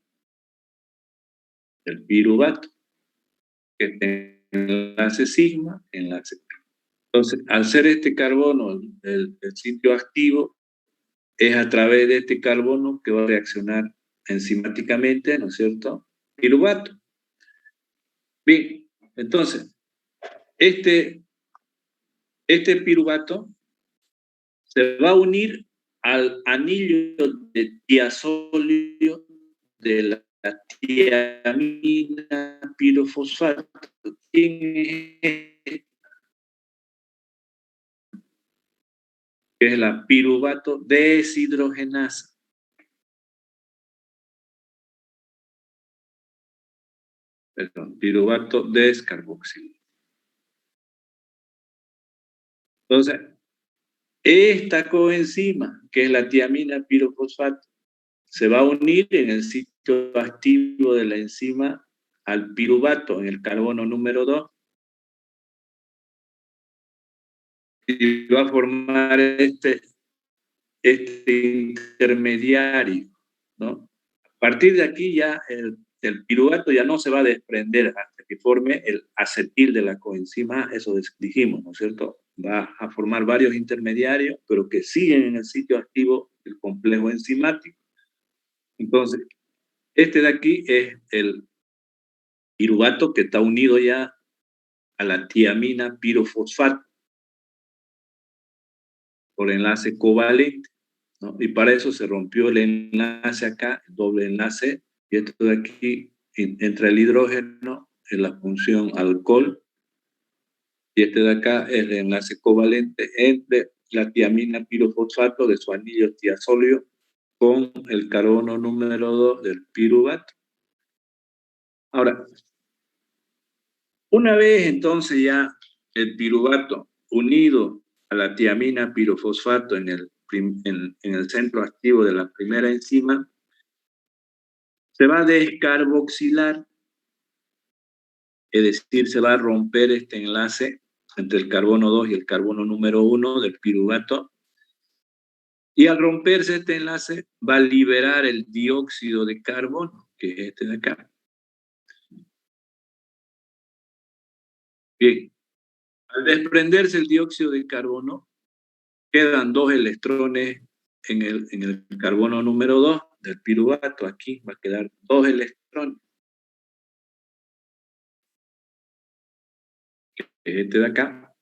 el piruvato, que tiene enlace sigma, enlace. Entonces, al ser este carbono el sitio activo, es a través de este carbono que va a reaccionar enzimáticamente, ¿no es cierto? Piruvato. Bien, entonces, este piruvato se va a unir al anillo de tiazolio de la tiamina pirofosfato. ¿Quién es? Que es la piruvato deshidrogenasa. Perdón, piruvato descarboxilasa. Entonces, esta coenzima, que es la tiamina pirofosfato, se va a unir en el sitio activo de la enzima al piruvato, en el carbono número 2, y va a formar este intermediario, ¿no? A partir de aquí ya el piruvato ya no se va a desprender hasta que forme el acetil de la coenzima, eso dijimos, ¿no es cierto? Va a formar varios intermediarios, pero que siguen en el sitio activo del complejo enzimático. Entonces, este de aquí es el piruvato que está unido ya a la tiamina pirofosfato por enlace covalente, ¿no? Y para eso se rompió el enlace acá, el doble enlace, y esto de aquí entra el hidrógeno en la función alcohol, y este de acá es el enlace covalente entre la tiamina pirofosfato de su anillo tiazolio con el carbono número 2 del piruvato. Ahora, una vez entonces ya el piruvato unido a la tiamina pirofosfato en el centro activo de la primera enzima, se va a descarboxilar, es decir, se va a romper este enlace entre el carbono 2 y el carbono número 1 del piruvato, y al romperse este enlace va a liberar el dióxido de carbono, que es este de acá. Bien, al desprenderse el dióxido de carbono, quedan 2 electrones en el carbono número 2 del piruvato. Aquí va a quedar 2 electrones. Que es este de acá.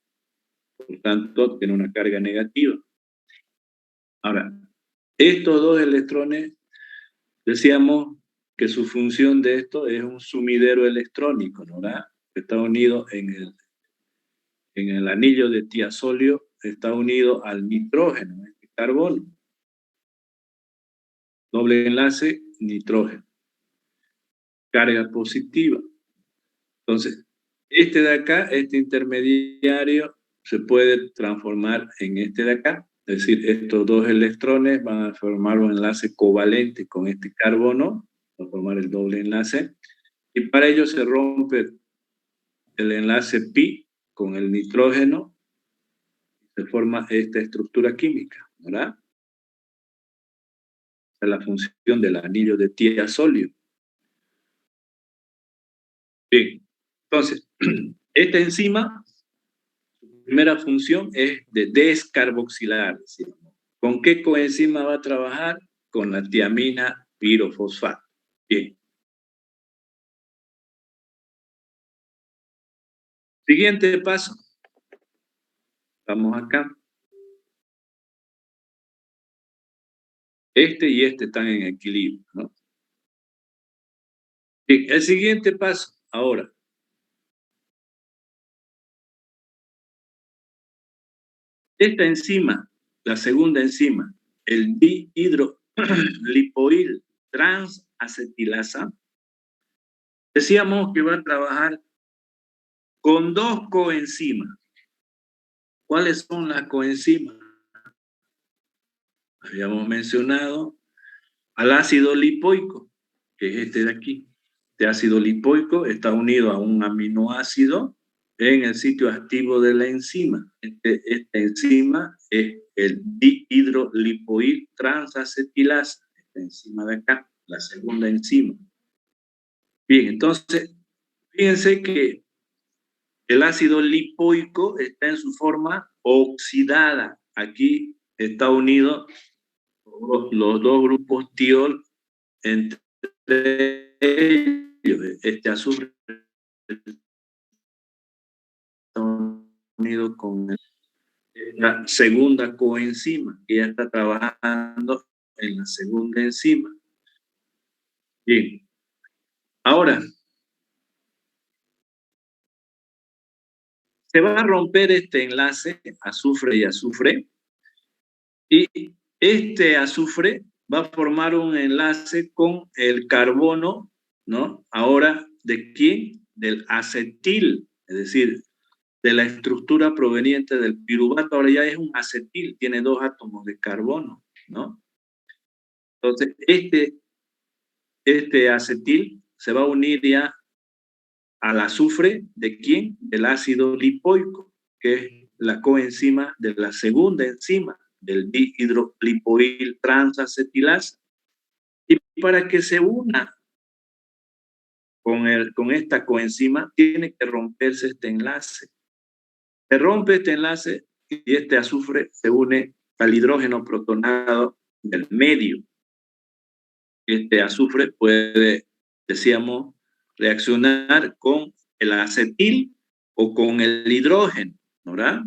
Por tanto, tiene una carga negativa. Ahora, estos 2 electrones, decíamos que su función de esto es un sumidero electrónico, ¿no? ¿Verdad? Está unido en el anillo de tiazolio, está unido al nitrógeno, este carbono. Doble enlace, nitrógeno. Carga positiva. Entonces, este de acá, este intermediario, se puede transformar en este de acá. Es decir, estos 2 electrones van a formar un enlace covalente con este carbono, va a formar el doble enlace, y para ello se rompe el enlace pi con el nitrógeno, se forma esta estructura química, ¿verdad? es la función del anillo de tiazolio. Bien, entonces, esta enzima, su primera función es de descarboxilar. ¿Sí? ¿Con qué coenzima va a trabajar? Con la tiamina pirofosfato. Bien. Siguiente paso. Vamos acá. Este y este están en equilibrio, ¿no? Bien, el siguiente paso, ahora. Esta enzima, la segunda enzima, el dihidrolipoil transacetilasa, decíamos que va a trabajar con dos coenzimas. ¿Cuáles son las coenzimas? Habíamos mencionado al ácido lipoico, que es este de aquí. Este ácido lipoico está unido a un aminoácido en el sitio activo de la enzima. Esta enzima es el dihidrolipoil transacetilasa, esta enzima de acá, la segunda enzima. Bien, entonces, fíjense que el ácido lipoico está en su forma oxidada. Aquí está unido los dos grupos tiol entre ellos. Este azufre está unido con la segunda coenzima, que ya está trabajando en la segunda enzima. Bien, ahora se va a romper este enlace azufre y azufre, y este azufre va a formar un enlace con el carbono, ¿no? Ahora, ¿de quién? Del acetil, es decir, de la estructura proveniente del piruvato. Ahora ya es un acetil, tiene dos átomos de carbono, ¿no? Entonces, este acetil se va a unir ya al azufre, ¿de quién? Del ácido lipoico, que es la coenzima de la segunda enzima, del dihidrolipoil transacetilasa. Y para que se una con esta coenzima, tiene que romperse este enlace. Se rompe este enlace y este azufre se une al hidrógeno protonado del medio. Este azufre puede, decíamos, reaccionar con el acetil o con el hidrógeno, ¿verdad?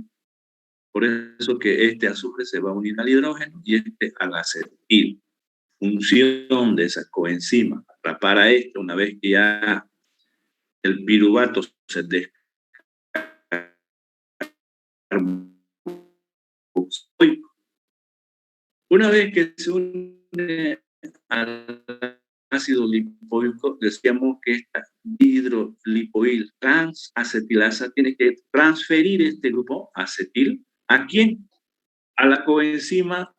Por eso que este azufre se va a unir al hidrógeno y este al acetil. Función de esa coenzima. Para esto, una vez que ya el piruvato se descarboxila, una vez que se une al ácido lipoico, decíamos que esta hidrolipoil transacetilasa tiene que transferir este grupo acetil. ¿A quién? A la coenzima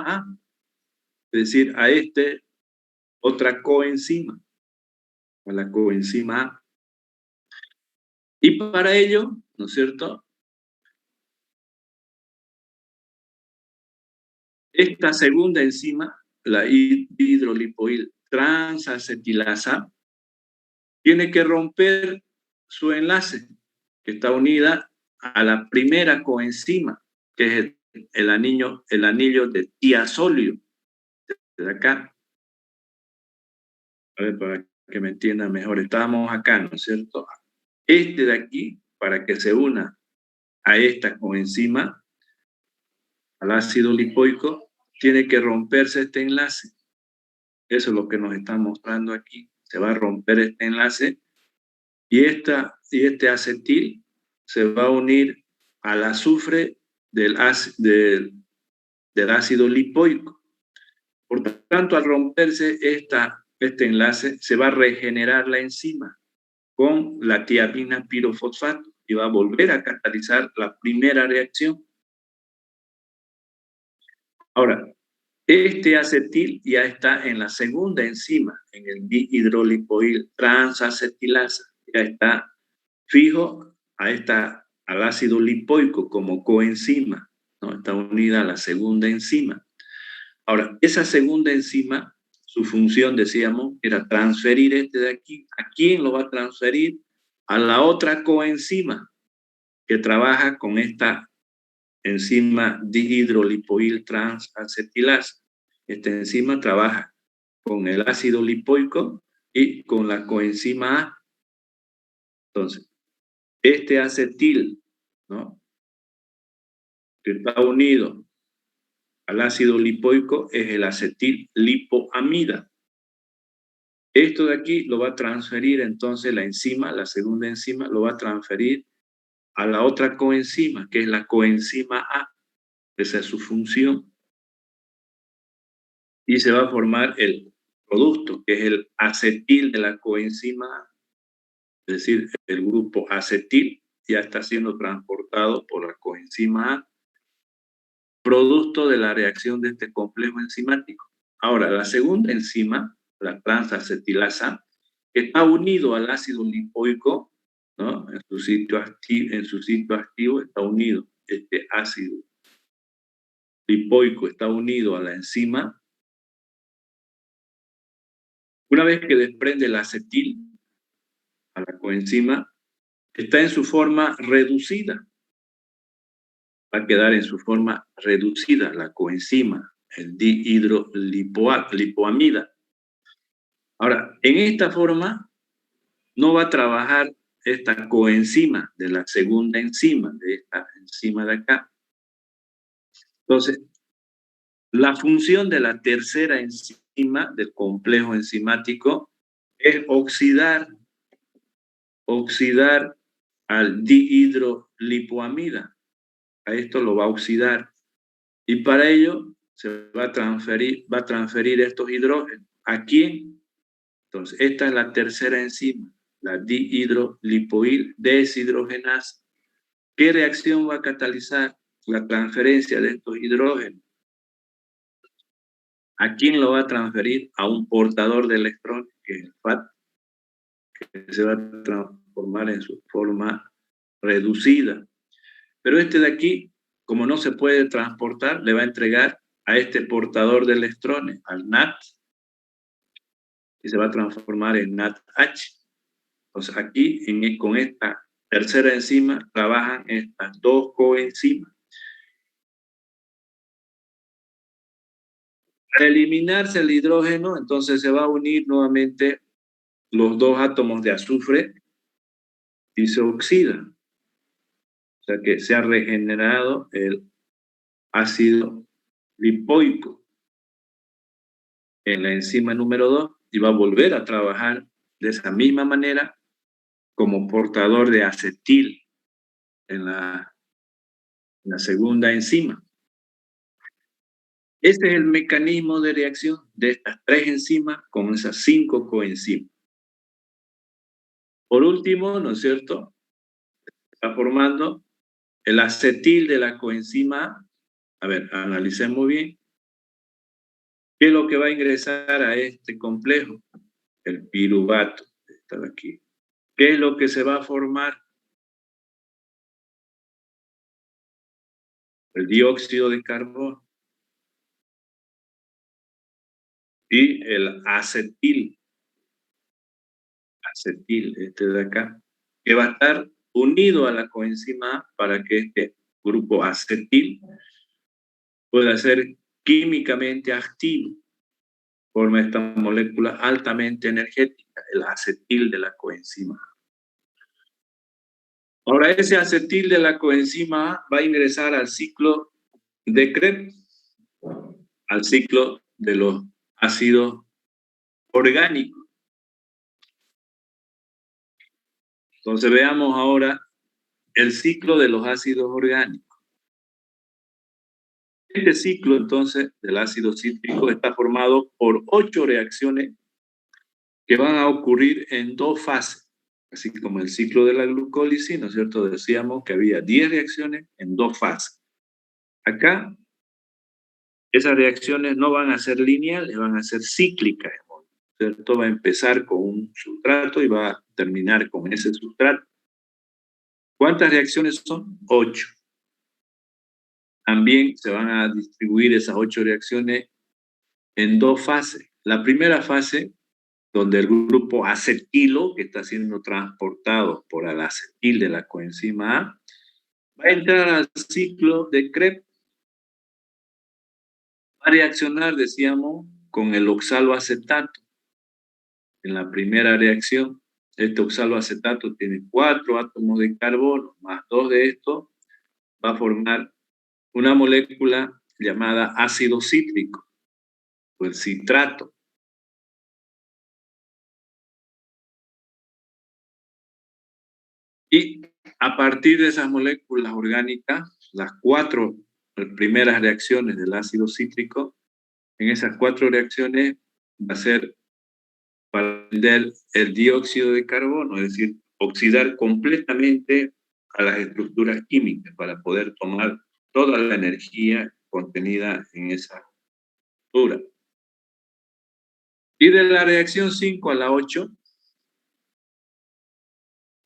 A, es decir, a otra coenzima, a la coenzima A. Y para ello, ¿no es cierto? Esta segunda enzima, la hidrolipoil transacetilasa, tiene que romper su enlace, que está unida a la primera coenzima, que es el anillo de tiazolio. De acá, a ver, para que me entiendan mejor, estábamos acá, ¿no es cierto? Este de aquí, para que se una a esta coenzima, al ácido lipoico, tiene que romperse este enlace. Eso es lo que nos está mostrando aquí. Se va a romper este enlace y este acetil se va a unir al azufre del ácido lipoico. Por tanto, al romperse este enlace, se va a regenerar la enzima con la tiamina pirofosfato y va a volver a catalizar la primera reacción. Ahora, Este acetil ya está en la segunda enzima, en el dihidrolipoil transacetilasa. Ya está fijo al ácido lipoico como coenzima, ¿no? Está unida a la segunda enzima. Ahora, esa segunda enzima, su función, decíamos, era transferir este de aquí. ¿A quién lo va a transferir? A la otra coenzima que trabaja con esta enzima dihidrolipoil transacetilasa. Esta enzima trabaja con el ácido lipoico y con la coenzima A. Entonces, este acetil, ¿no?, que está unido al ácido lipoico es el acetil lipoamida. Esto de aquí lo va a transferir entonces la enzima, la segunda enzima, lo va a transferir a la otra coenzima, que es la coenzima A. Esa es su función. Y se va a formar el producto, que es el acetil de la coenzima A. Es decir, el grupo acetil ya está siendo transportado por la coenzima A, producto de la reacción de este complejo enzimático. Ahora, la segunda enzima, la transacetilasa, está unido al ácido lipoico, ¿no? En su sitio activo está unido. Este ácido lipoico está unido a la enzima. Una vez que desprende el acetil a la coenzima, está en su forma reducida. Va a quedar en su forma reducida la coenzima, el dihidrolipoamida. Ahora, en esta forma no va a trabajar esta coenzima de la segunda enzima, de esta enzima de acá. Entonces, la función de la tercera enzima del complejo enzimático es oxidar al dihidrolipoamida. A esto lo va a oxidar. Y para ello se va a transferir estos hidrógenos. ¿A quién? Entonces, esta es la tercera enzima, la dihidrolipoil deshidrogenasa. ¿Qué reacción va a catalizar la transferencia de estos hidrógenos? ¿A quién lo va a transferir? A un portador de electrones, que es el FAT, que se va a transformar en su forma reducida. Pero este de aquí, como no se puede transportar, le va a entregar a este portador de electrones, al NAT, y se va a transformar en NADH. Entonces aquí, con esta tercera enzima, trabajan estas dos coenzimas. Para eliminarse el hidrógeno, entonces se va a unir nuevamente los dos átomos de azufre y se oxida. O sea que se ha regenerado el ácido lipoico en la enzima número 2 y va a volver a trabajar de esa misma manera como portador de acetil en la segunda enzima. Este es el mecanismo de reacción de estas tres enzimas con esas 5 coenzimas. Por último, ¿no es cierto?, está formando el acetil de la coenzima. A ver, analicemos bien. ¿Qué es lo que va a ingresar a este complejo? El piruvato, está aquí. ¿Qué es lo que se va a formar? El dióxido de carbono y el acetil, este de acá, que va a estar unido a la coenzima A para que este grupo acetil pueda ser químicamente activo. Forma esta molécula altamente energética, el acetil de la coenzima A. Ahora, ese acetil de la coenzima A va a ingresar al ciclo de Krebs, al ciclo de los ácidos orgánicos. Entonces veamos ahora el ciclo de los ácidos orgánicos. Este ciclo, entonces, del ácido cítrico está formado por 8 reacciones que van a ocurrir en 2 fases, así como el ciclo de la glucólisis, ¿no es cierto? Decíamos que había 10 reacciones en 2 fases. Acá Esas reacciones no van a ser lineales, van a ser cíclicas, ¿cierto? Va a empezar con un sustrato y va a terminar con ese sustrato. ¿Cuántas reacciones son? 8. También se van a distribuir esas 8 reacciones en 2 fases. La primera fase, donde el grupo acetilo, que está siendo transportado por el acetil de la coenzima A, va a entrar al ciclo de Krebs. Va a reaccionar, decíamos, con el oxaloacetato. En la primera reacción, este oxaloacetato tiene 4 átomos de carbono, más 2 de estos, va a formar una molécula llamada ácido cítrico, o el citrato. Y a partir de esas moléculas orgánicas, las 4 primeras reacciones del ácido cítrico, en esas 4 reacciones va a ser para prender el dióxido de carbono, es decir, oxidar completamente a las estructuras químicas para poder tomar toda la energía contenida en esa estructura. Y de la reacción 5 a la 8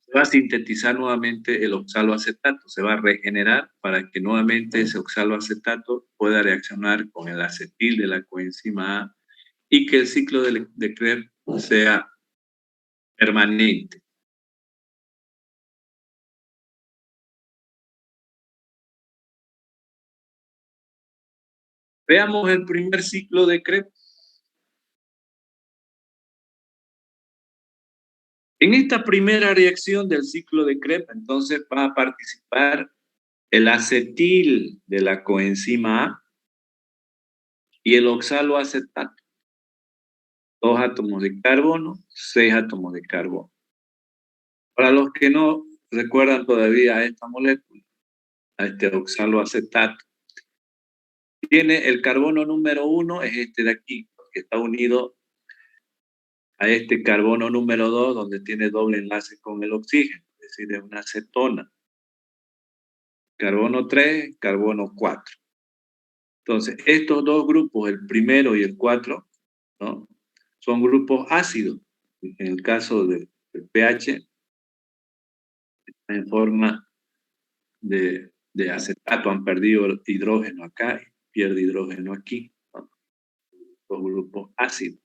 se va a sintetizar nuevamente el oxaloacetato, se va a regenerar para que nuevamente ese oxaloacetato pueda reaccionar con el acetil de la coenzima A y que el ciclo de Krebs sea permanente. Veamos el primer ciclo de Krebs. En esta primera reacción del ciclo de Krebs, entonces va a participar el acetil de la coenzima A y el oxaloacetato. 2 átomos de carbono, 6 átomos de carbono. Para los que no recuerdan todavía a esta molécula, a este oxaloacetato, tiene el carbono número 1, es este de aquí, que está unido a este carbono número 2, donde tiene doble enlace con el oxígeno, es decir, es una cetona. Carbono 3, carbono 4. Entonces, estos dos grupos, el primero y el 4, ¿no?, son grupos ácidos. En el caso del pH, en forma de acetato, han perdido hidrógeno acá y pierde hidrógeno aquí, ¿no? Los grupos ácidos.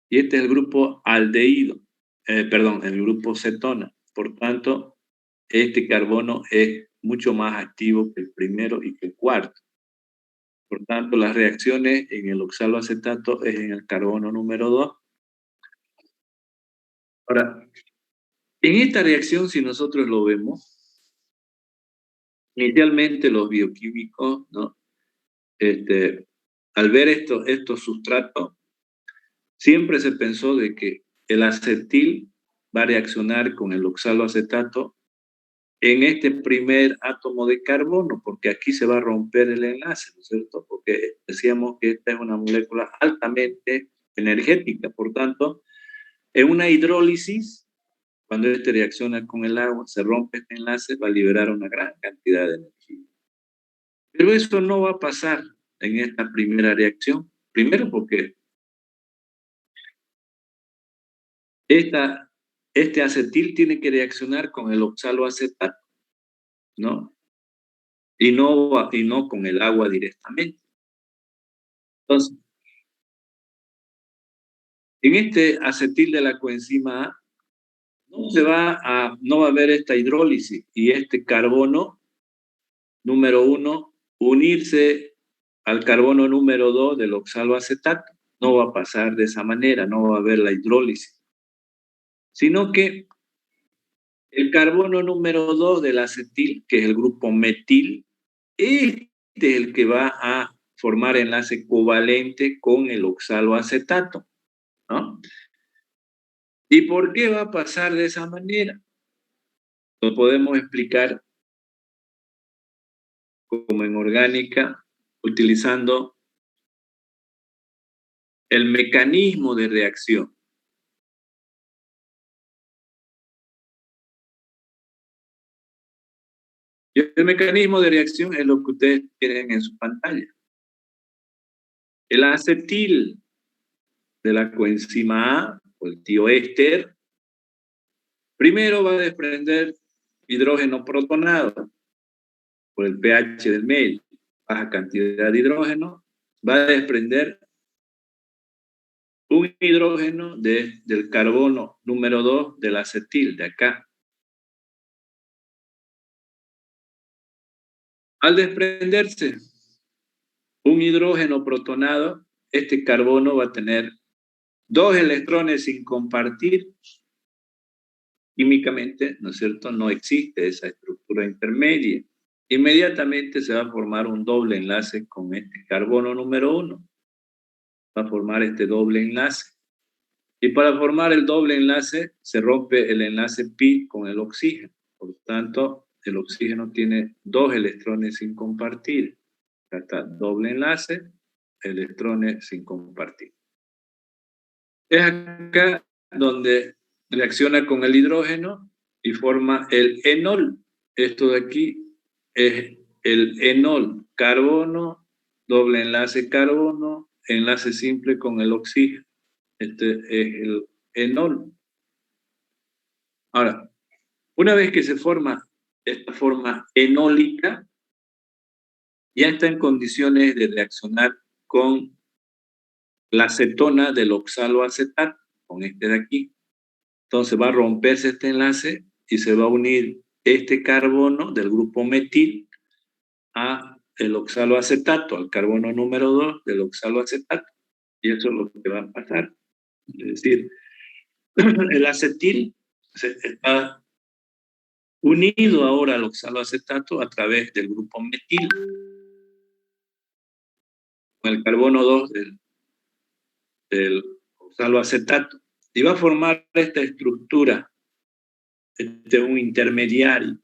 Y este es el grupo aldehído, perdón, el grupo cetona. Por tanto, este carbono es mucho más activo que el primero y que el cuarto. Por tanto, las reacciones en el oxaloacetato es en el carbono número 2. Ahora, en esta reacción, si nosotros lo vemos, inicialmente los bioquímicos, ¿no?, al ver estos sustratos, siempre se pensó de que el acetil va a reaccionar con el oxaloacetato en este primer átomo de carbono, porque aquí se va a romper el enlace, ¿no es cierto? Porque decíamos que esta es una molécula altamente energética, por tanto, en una hidrólisis, cuando este reacciona con el agua, se rompe este enlace, va a liberar una gran cantidad de energía. Pero esto no va a pasar en esta primera reacción, primero porque este acetil tiene que reaccionar con el oxaloacetato, ¿no? Y no con el agua directamente. Entonces, en este acetil de la coenzima A, no va a haber esta hidrólisis y este carbono número 1 unirse al carbono número 2 del oxaloacetato. No va a pasar de esa manera, no va a haber la hidrólisis. Sino que el carbono número 2 del acetil, que es el grupo metil, este es el que va a formar enlace covalente con el oxaloacetato, ¿no? ¿Y por qué va a pasar de esa manera? Lo podemos explicar como en orgánica, utilizando el mecanismo de reacción. Y el mecanismo de reacción es lo que ustedes tienen en su pantalla. El acetil de la coenzima A, o el tioéster, primero va a desprender hidrógeno protonado por el pH del medio, baja cantidad de hidrógeno, va a desprender un hidrógeno del carbono número 2 del acetil, de acá. Al desprenderse un hidrógeno protonado, este carbono va a tener 2 electrones sin compartir. Químicamente, ¿no es cierto?, no existe esa estructura intermedia. Inmediatamente se va a formar un doble enlace con este carbono número 1. Va a formar este doble enlace. Y para formar el doble enlace, se rompe el enlace pi con el oxígeno. Por lo tanto, el oxígeno tiene 2 electrones sin compartir. Acá está, doble enlace, electrones sin compartir. Es acá donde reacciona con el hidrógeno y forma el enol. Esto de aquí es el enol, carbono, doble enlace carbono, enlace simple con el oxígeno. Este es el enol. Ahora, una vez que se forma esta forma enólica, ya está en condiciones de reaccionar con la cetona del oxaloacetato, con este de aquí. Entonces va a romperse este enlace y se va a unir este carbono del grupo metil a el oxaloacetato, al carbono número 2 del oxaloacetato. Y eso es lo que va a pasar. Es decir, el acetil está unido ahora al oxaloacetato a través del grupo metil, con el carbono 2 del oxaloacetato. Y va a formar esta estructura, un intermediario.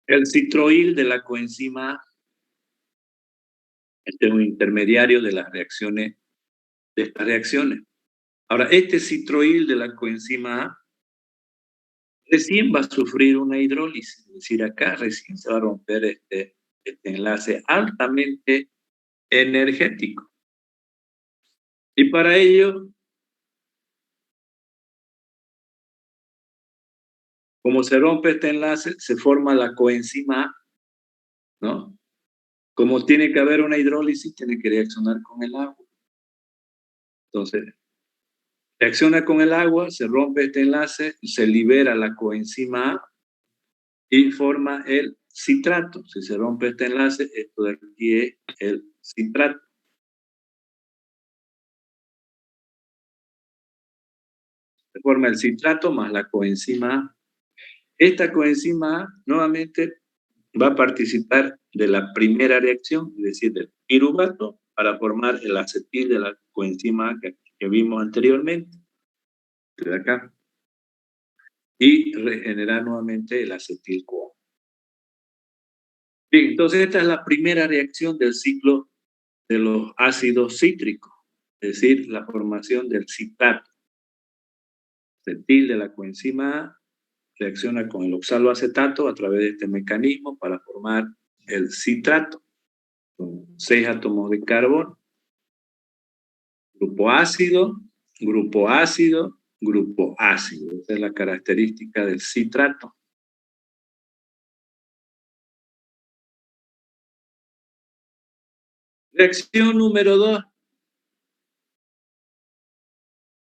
El citroil de la coenzima A, es un intermediario de las reacciones, de estas reacciones. Ahora, este citroil de la coenzima A recién va a sufrir una hidrólisis, es decir, acá recién se va a romper este enlace altamente energético. Y para ello, como se rompe este enlace, se forma la coenzima A, ¿no? Como tiene que haber una hidrólisis, tiene que reaccionar con el agua. Entonces, reacciona con el agua, se rompe este enlace, se libera la coenzima A y forma el citrato. Si se rompe este enlace, esto de aquí es el citrato. Se forma el citrato más la coenzima A. Esta coenzima A nuevamente va a participar de la primera reacción, es decir, del piruvato, para formar el acetil de la coenzima A que vimos anteriormente, de acá, y regenerar nuevamente el acetil-CoA. Bien, entonces esta es la primera reacción del ciclo de los ácidos cítricos, es decir, la formación del citrato. Acetil de la coenzima A reacciona con el oxaloacetato a través de este mecanismo para formar el citrato, con 6 átomos de carbono. Grupo ácido, grupo ácido, grupo ácido. Esa es la característica del citrato. Reacción número 2.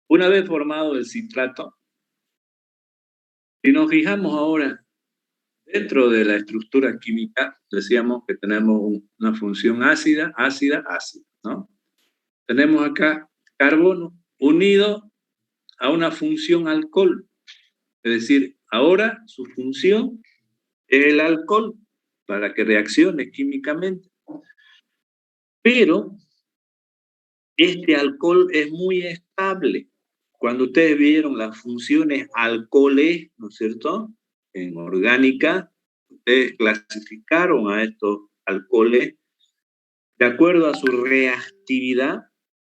Una vez formado el citrato, si nos fijamos ahora dentro de la estructura química, decíamos que tenemos una función ácida, ácida, ácida, ¿no? Tenemos acá carbono unido a una función alcohol. Es decir, ahora su función es el alcohol para que reaccione químicamente. Pero este alcohol es muy estable. Cuando ustedes vieron las funciones alcoholes, ¿no es cierto?, en orgánica, ustedes clasificaron a estos alcoholes de acuerdo a su reactividad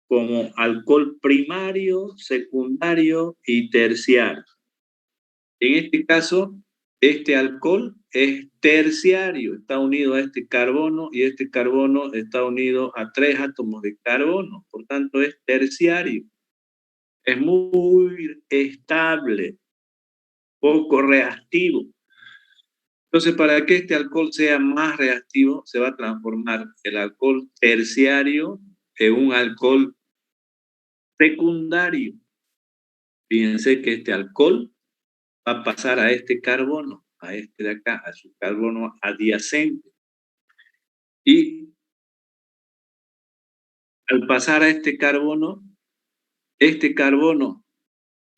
como alcohol primario, secundario y terciario. En este caso, este alcohol es terciario, está unido a este carbono y este carbono está unido a 3 átomos de carbono, por tanto es terciario. Es muy estable, poco reactivo. Entonces, para que este alcohol sea más reactivo, se va a transformar el alcohol terciario en un alcohol secundario. Fíjense que este alcohol va a pasar a este carbono, a este de acá, a su carbono adyacente. Y al pasar a este carbono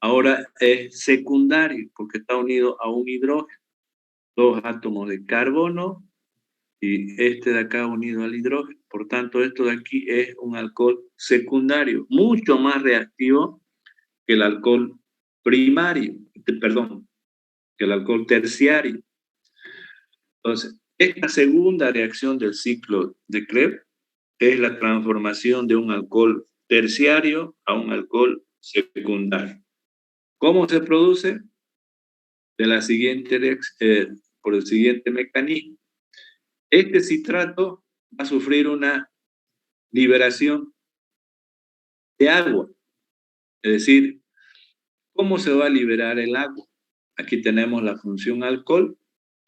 ahora es secundario porque está unido a un hidrógeno, 2 átomos de carbono y este de acá unido al hidrógeno. Por tanto, esto de aquí es un alcohol secundario, mucho más reactivo que el alcohol primario, perdón, que el alcohol terciario. Entonces, esta segunda reacción del ciclo de Krebs es la transformación de un alcohol terciario a un alcohol secundario. ¿Cómo se produce? De la siguiente, por el siguiente mecanismo. Este citrato va a sufrir una liberación de agua. Es decir, ¿cómo se va a liberar el agua? Aquí tenemos la función alcohol,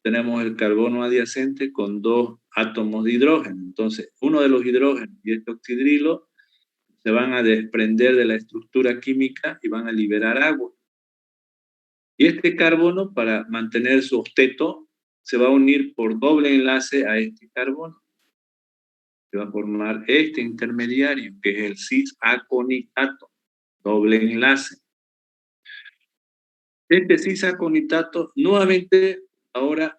tenemos el carbono adyacente con 2 átomos de hidrógeno. Entonces, uno de los hidrógenos y este oxidrilo se van a desprender de la estructura química y van a liberar agua. Y este carbono, para mantener su octeto, se va a unir por doble enlace a este carbono. Se va a formar este intermediario, que es el cis-aconitato, doble enlace. Este cis-aconitato nuevamente ahora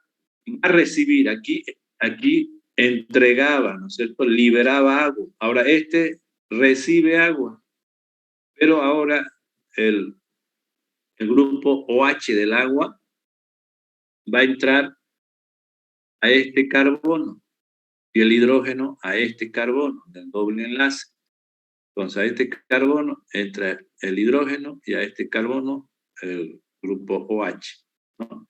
va a recibir, aquí entregaba, ¿no es cierto? Liberaba agua. Ahora este recibe agua, pero ahora el grupo OH del agua va a entrar a este carbono y el hidrógeno a este carbono del doble enlace. Entonces a este carbono entra el hidrógeno y a este carbono el grupo OH, ¿no?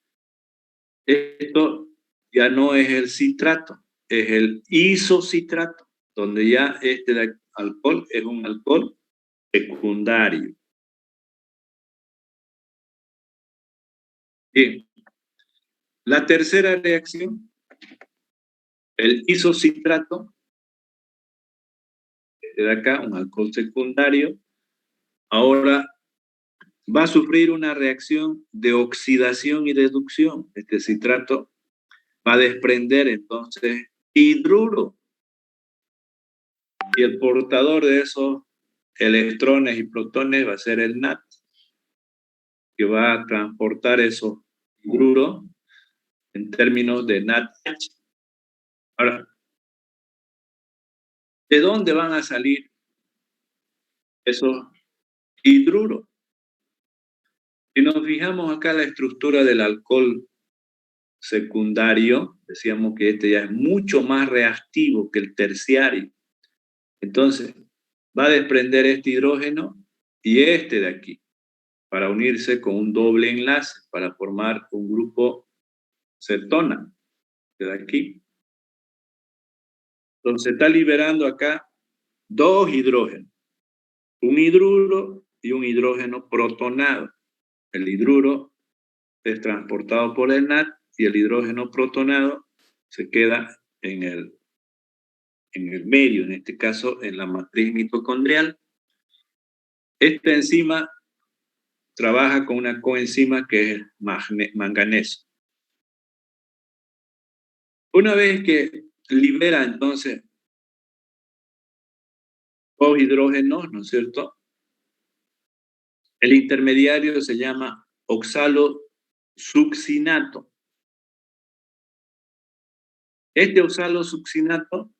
Esto ya no es el citrato, es el isocitrato, donde ya este alcohol es un alcohol secundario. Bien, la tercera reacción, el isocitrato, de acá, un alcohol secundario, ahora va a sufrir una reacción de oxidación y reducción. Este citrato va a desprender entonces hidruro y el portador de esos electrones y protones va a ser el NAT, que va a transportar esos hidruros en términos de NADH. Ahora, ¿de dónde van a salir esos hidruros? Si nos fijamos acá la estructura del alcohol secundario, decíamos que este ya es mucho más reactivo que el terciario. Entonces, va a desprender este hidrógeno y este de aquí, para unirse con un doble enlace, para formar un grupo cetona, de aquí. Entonces, está liberando acá 2 hidrógenos, un hidruro y un hidrógeno protonado. El hidruro es transportado por el NAT y el hidrógeno protonado se queda en el medio, en este caso en la matriz mitocondrial. Esta enzima trabaja con una coenzima que es manganeso. Una vez que libera entonces 2 hidrógenos, ¿no es cierto? El intermediario se llama oxalosuccinato. Este oxalosuccinato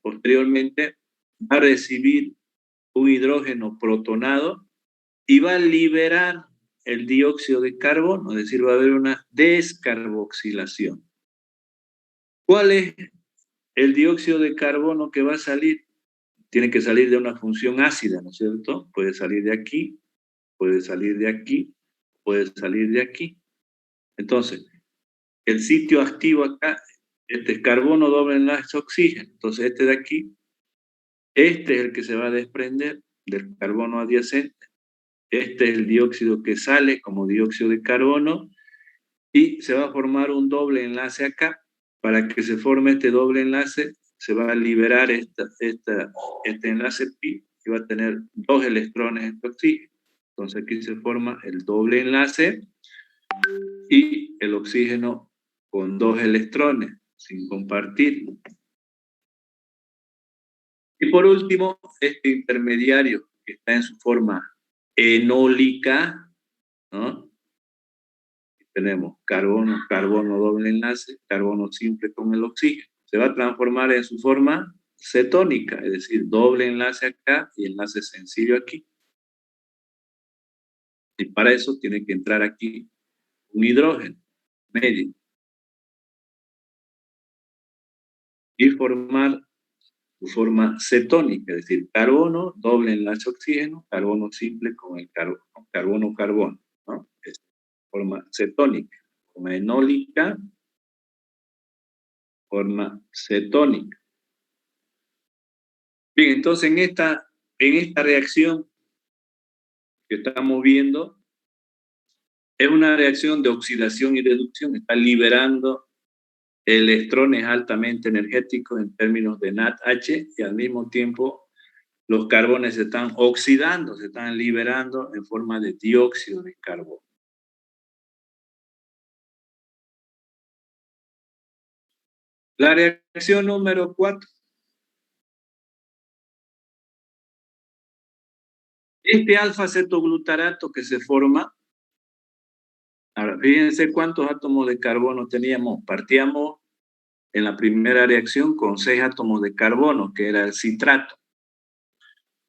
posteriormente va a recibir un hidrógeno protonado y va a liberar el dióxido de carbono, es decir, va a haber una descarboxilación. ¿Cuál es el dióxido de carbono que va a salir? Tiene que salir de una función ácida, ¿no es cierto? Puede salir de aquí, puede salir de aquí, puede salir de aquí. Entonces, el sitio activo acá, este es carbono doble enlace oxígeno. Entonces este de aquí, este es el que se va a desprender del carbono adyacente. Este es el dióxido que sale como dióxido de carbono y se va a formar un doble enlace acá. Para que se forme este doble enlace, se va a liberar este enlace pi y va a tener 2 electrones de oxígeno. Entonces aquí se forma el doble enlace y el oxígeno con 2 electrones sin compartir. Y por último, este intermediario que está en su forma enólica, ¿no? Tenemos carbono, carbono doble enlace, carbono simple con el oxígeno. Se va a transformar en su forma cetónica, es decir, doble enlace acá y enlace sencillo aquí. Y para eso tiene que entrar aquí un hidrógeno medio y formar su forma cetónica, es decir, carbono, doble enlace oxígeno, carbono simple con el carbono, ¿no? Es forma cetónica, forma enólica, forma cetónica. Bien, entonces en esta reacción que estamos viendo, es una reacción de oxidación y reducción, está liberando electrones altamente energéticos en términos de NADH y al mismo tiempo los carbones se están oxidando, se están liberando en forma de dióxido de carbono. La reacción número 4. Este alfa-cetoglutarato que se forma, ahora fíjense cuántos átomos de carbono teníamos. Partíamos en la primera reacción con 6 átomos de carbono, que era el citrato.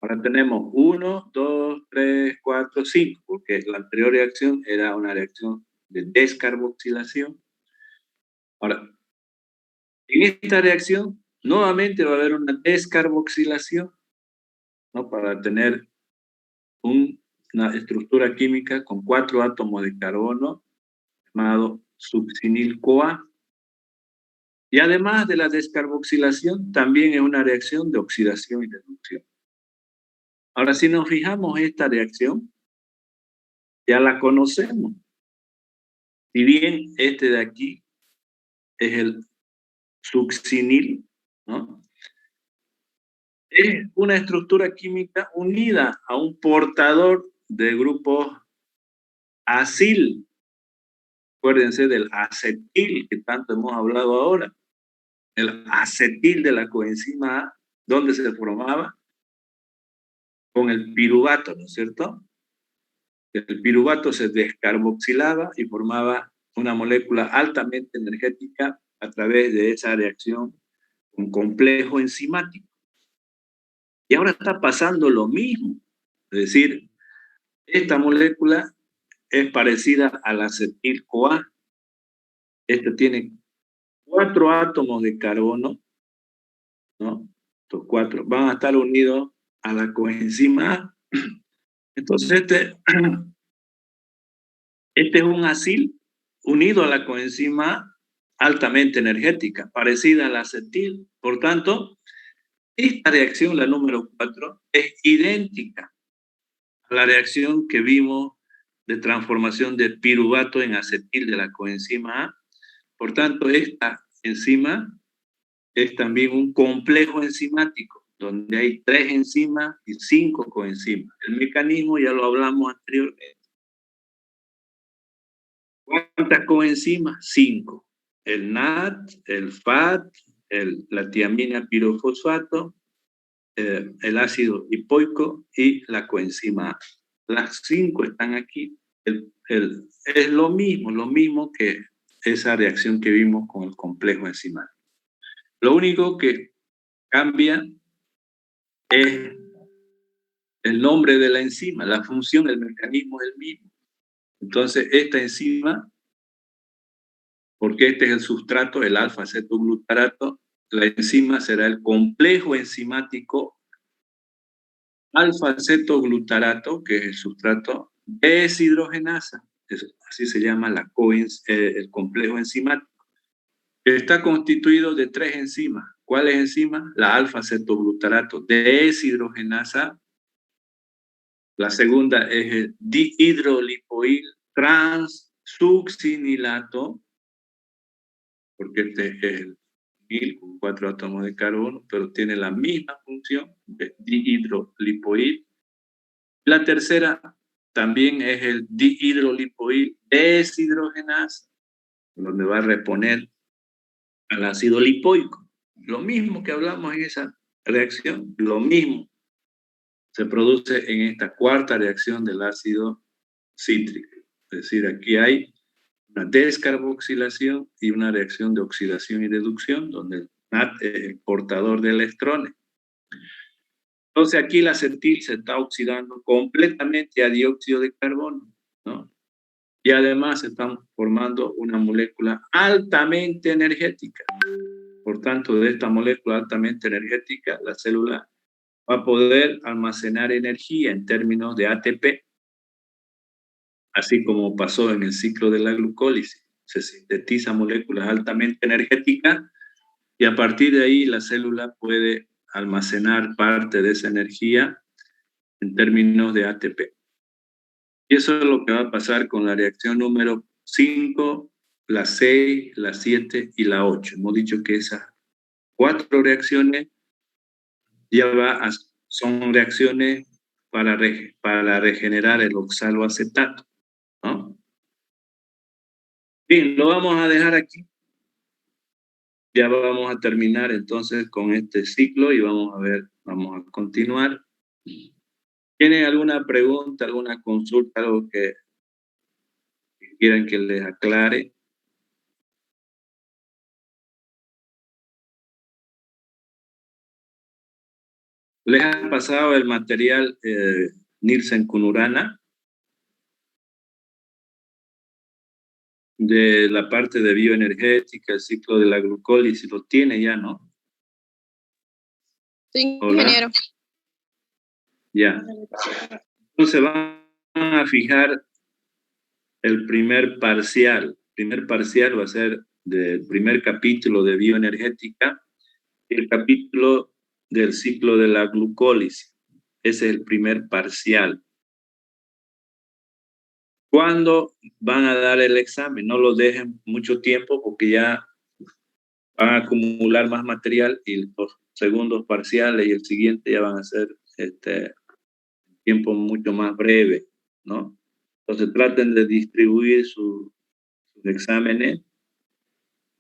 Ahora tenemos 1, 2, 3, 4, 5, porque la anterior reacción era una reacción de descarboxilación. Ahora, en esta reacción, nuevamente va a haber una descarboxilación, ¿no? Para tener una estructura química con 4 átomos de carbono, llamado succinil-CoA. Y además de la descarboxilación, también es una reacción de oxidación y reducción. Ahora, si nos fijamos esta reacción, ya la conocemos. Si bien este de aquí es el succinil, ¿no? Es una estructura química unida a un portador de grupo acil. Acuérdense del acetil que tanto hemos hablado ahora. El acetil de la coenzima A, ¿dónde se formaba? Con el piruvato, ¿no es cierto? El piruvato se descarboxilaba y formaba una molécula altamente energética a través de esa reacción con complejo enzimático. Y ahora está pasando lo mismo. Es decir, esta molécula es parecida al acetil-CoA. Este tiene 4 átomos de carbono, ¿no? Estos 4 van a estar unidos a la coenzima A. Entonces este es un acil unido a la coenzima altamente energética, parecida al acetil. Por tanto, esta reacción, la número 4, es idéntica a la reacción que vimos de transformación de piruvato en acetil de la coenzima A. Por tanto, esta enzima es también un complejo enzimático, donde hay 3 enzimas y 5 coenzimas. El mecanismo ya lo hablamos anteriormente. ¿Cuántas coenzimas? 5. El NAD, el FAT, la tiamina pirofosfato, el ácido hipoico y la coenzima A. Las 5 están aquí. Es lo mismo que esa reacción que vimos con el complejo enzimático. Lo único que cambia es el nombre de la enzima, la función, el mecanismo es el mismo. Entonces, esta enzima, porque este es el sustrato, el alfa-cetoglutarato, la enzima será el complejo enzimático alfa-cetoglutarato, que es el sustrato deshidrogenasa, es así se llama el complejo enzimático. Está constituido de 3 enzimas. ¿Cuáles enzimas? La alfa-cetoglutarato deshidrogenasa. La segunda es el dihidrolipoil transsuccinilato, porque este es el il con 4 átomos de carbono, pero tiene la misma función de dihidrolipoil. La tercera también es el dihidrolipoil deshidrogenasa, donde va a reponer al ácido lipoico. Lo mismo que hablamos en esa reacción, lo mismo se produce en esta cuarta reacción del ácido cítrico. Es decir, aquí hay una descarboxilación y una reacción de oxidación y reducción, donde el NAT es el portador de electrones. Entonces aquí la acetil se está oxidando completamente a dióxido de carbono, ¿no? Y además se están formando una molécula altamente energética. Por tanto, de esta molécula altamente energética, la célula va a poder almacenar energía en términos de ATP, así como pasó en el ciclo de la glucólisis. Se sintetizan moléculas altamente energéticas y a partir de ahí la célula puede almacenar parte de esa energía en términos de ATP. Y eso es lo que va a pasar con la reacción número 5, la 6, la 7 y la 8. Hemos dicho que esas 4 reacciones son reacciones para regenerar el oxaloacetato, ¿no? Bien, lo vamos a dejar aquí. Ya vamos a terminar entonces con este ciclo y vamos a continuar. ¿Tienen alguna pregunta, alguna consulta, algo que quieran que les aclare? ¿Les ha pasado el material Nielsen Kunurana? De la parte de bioenergética, el ciclo de la glucólisis, lo tiene ya, ¿no? Sí, ingeniero. Ya. Entonces van a fijar el primer parcial. El primer parcial va a ser del primer capítulo de bioenergética y el capítulo del ciclo de la glucólisis. Ese es el primer parcial. ¿Cuándo van a dar el examen? No lo dejen mucho tiempo porque ya van a acumular más material y los segundos parciales y el siguiente ya van a ser tiempo mucho más breve, ¿no? Entonces traten de distribuir sus exámenes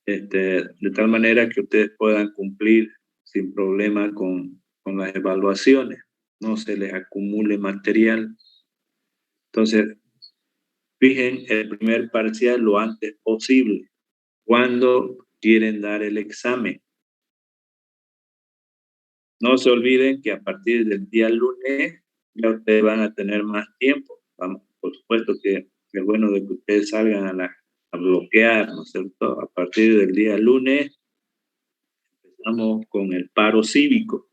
de tal manera que ustedes puedan cumplir sin problema con las evaluaciones, no se les acumule material. Entonces, fijen el primer parcial lo antes posible, cuando quieren dar el examen. No se olviden que a partir del día lunes ya ustedes van a tener más tiempo. Vamos, por supuesto que es bueno de que ustedes salgan a bloquear, ¿no es cierto? A partir del día lunes empezamos con el paro cívico.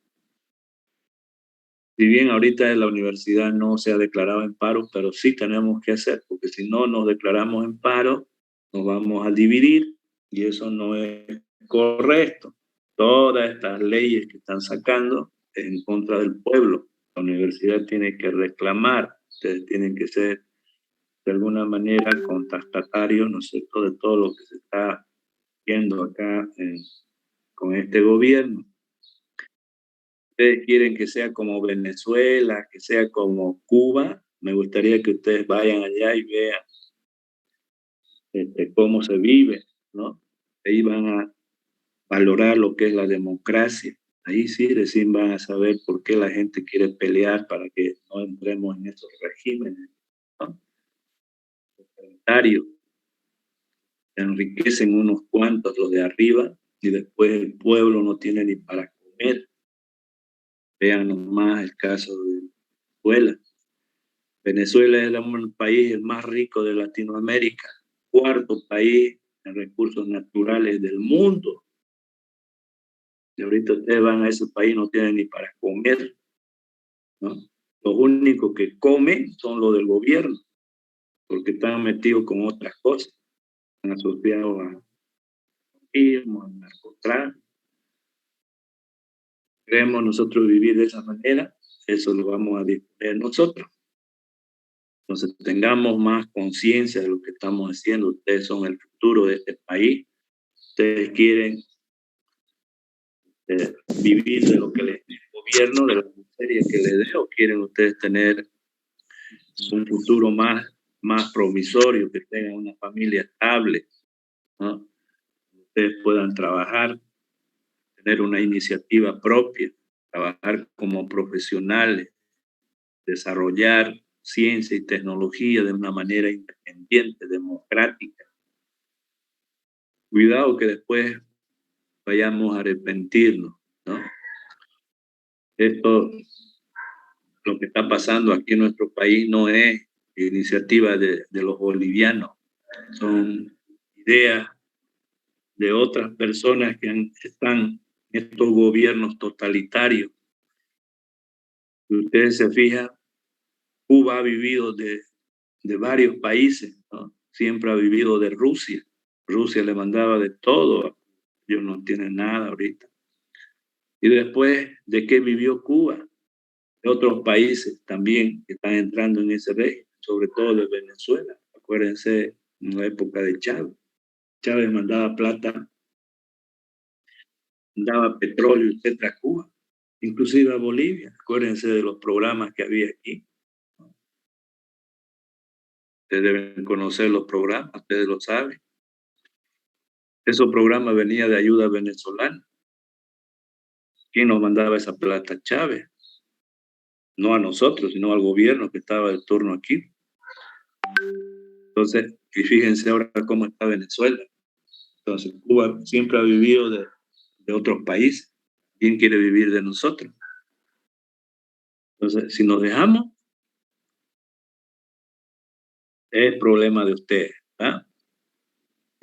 Si bien ahorita la universidad no se ha declarado en paro, pero sí tenemos que hacer, porque si no nos declaramos en paro, nos vamos a dividir y eso no es correcto. Todas estas leyes que están sacando es en contra del pueblo. La universidad tiene que reclamar, ustedes tienen que ser de alguna manera contestatarios, ¿no es cierto?, de todo lo que se está viendo acá con este gobierno. Ustedes quieren que sea como Venezuela, que sea como Cuba, me gustaría que ustedes vayan allá y vean cómo se vive, ¿no? Ahí van a valorar lo que es la democracia. Ahí sí recién van a saber por qué la gente quiere pelear para que no entremos en esos regímenes, ¿no? Totalitarios. Se enriquecen unos cuantos, los de arriba, y después el pueblo no tiene ni para comer. Vean nomás el caso de Venezuela. Venezuela es el país el más rico de Latinoamérica, cuarto país en recursos naturales del mundo. Y ahorita ustedes van a ese país, no tienen ni para comer, ¿no? Los únicos que comen son los del gobierno, porque están metidos con otras cosas, están asociados a al narcotráfico. Queremos nosotros vivir de esa manera, eso lo vamos a disponer nosotros. Entonces tengamos más conciencia de lo que estamos haciendo. Ustedes son el futuro de este país. Ustedes quieren vivir de lo que les dé el gobierno, de la miseria que les dé, o quieren ustedes tener un futuro más promisorio, que tengan una familia estable, ¿no? Ustedes puedan trabajar, tener una iniciativa propia, trabajar como profesionales, desarrollar ciencia y tecnología de una manera independiente, democrática. Cuidado que después vayamos a arrepentirnos, ¿no? Esto, lo que está pasando aquí en nuestro país, no es iniciativa de los bolivianos, son ideas de otras personas que están en estos gobiernos totalitarios. Si ustedes se fijan, Cuba ha vivido de varios países, ¿no? Siempre ha vivido de Rusia. Rusia le mandaba de todo, ellos no tienen nada ahorita. Y después, ¿de qué vivió Cuba? De otros países también que están entrando en ese régimen, sobre todo de Venezuela. Acuérdense, en la época de Chávez. Chávez mandaba plata, mandaba petróleo, etcétera, a Cuba, inclusive a Bolivia. Acuérdense de los programas que había aquí. Ustedes deben conocer los programas, ustedes lo saben. Esos programas venían de ayuda venezolana. ¿Quién nos mandaba esa plata? Chávez. No a nosotros, sino al gobierno que estaba de turno aquí. Entonces, y fíjense ahora cómo está Venezuela. Entonces, Cuba siempre ha vivido de otros países. ¿Quién quiere vivir de nosotros? Entonces, si nos dejamos, es problema de ustedes, ¿ah?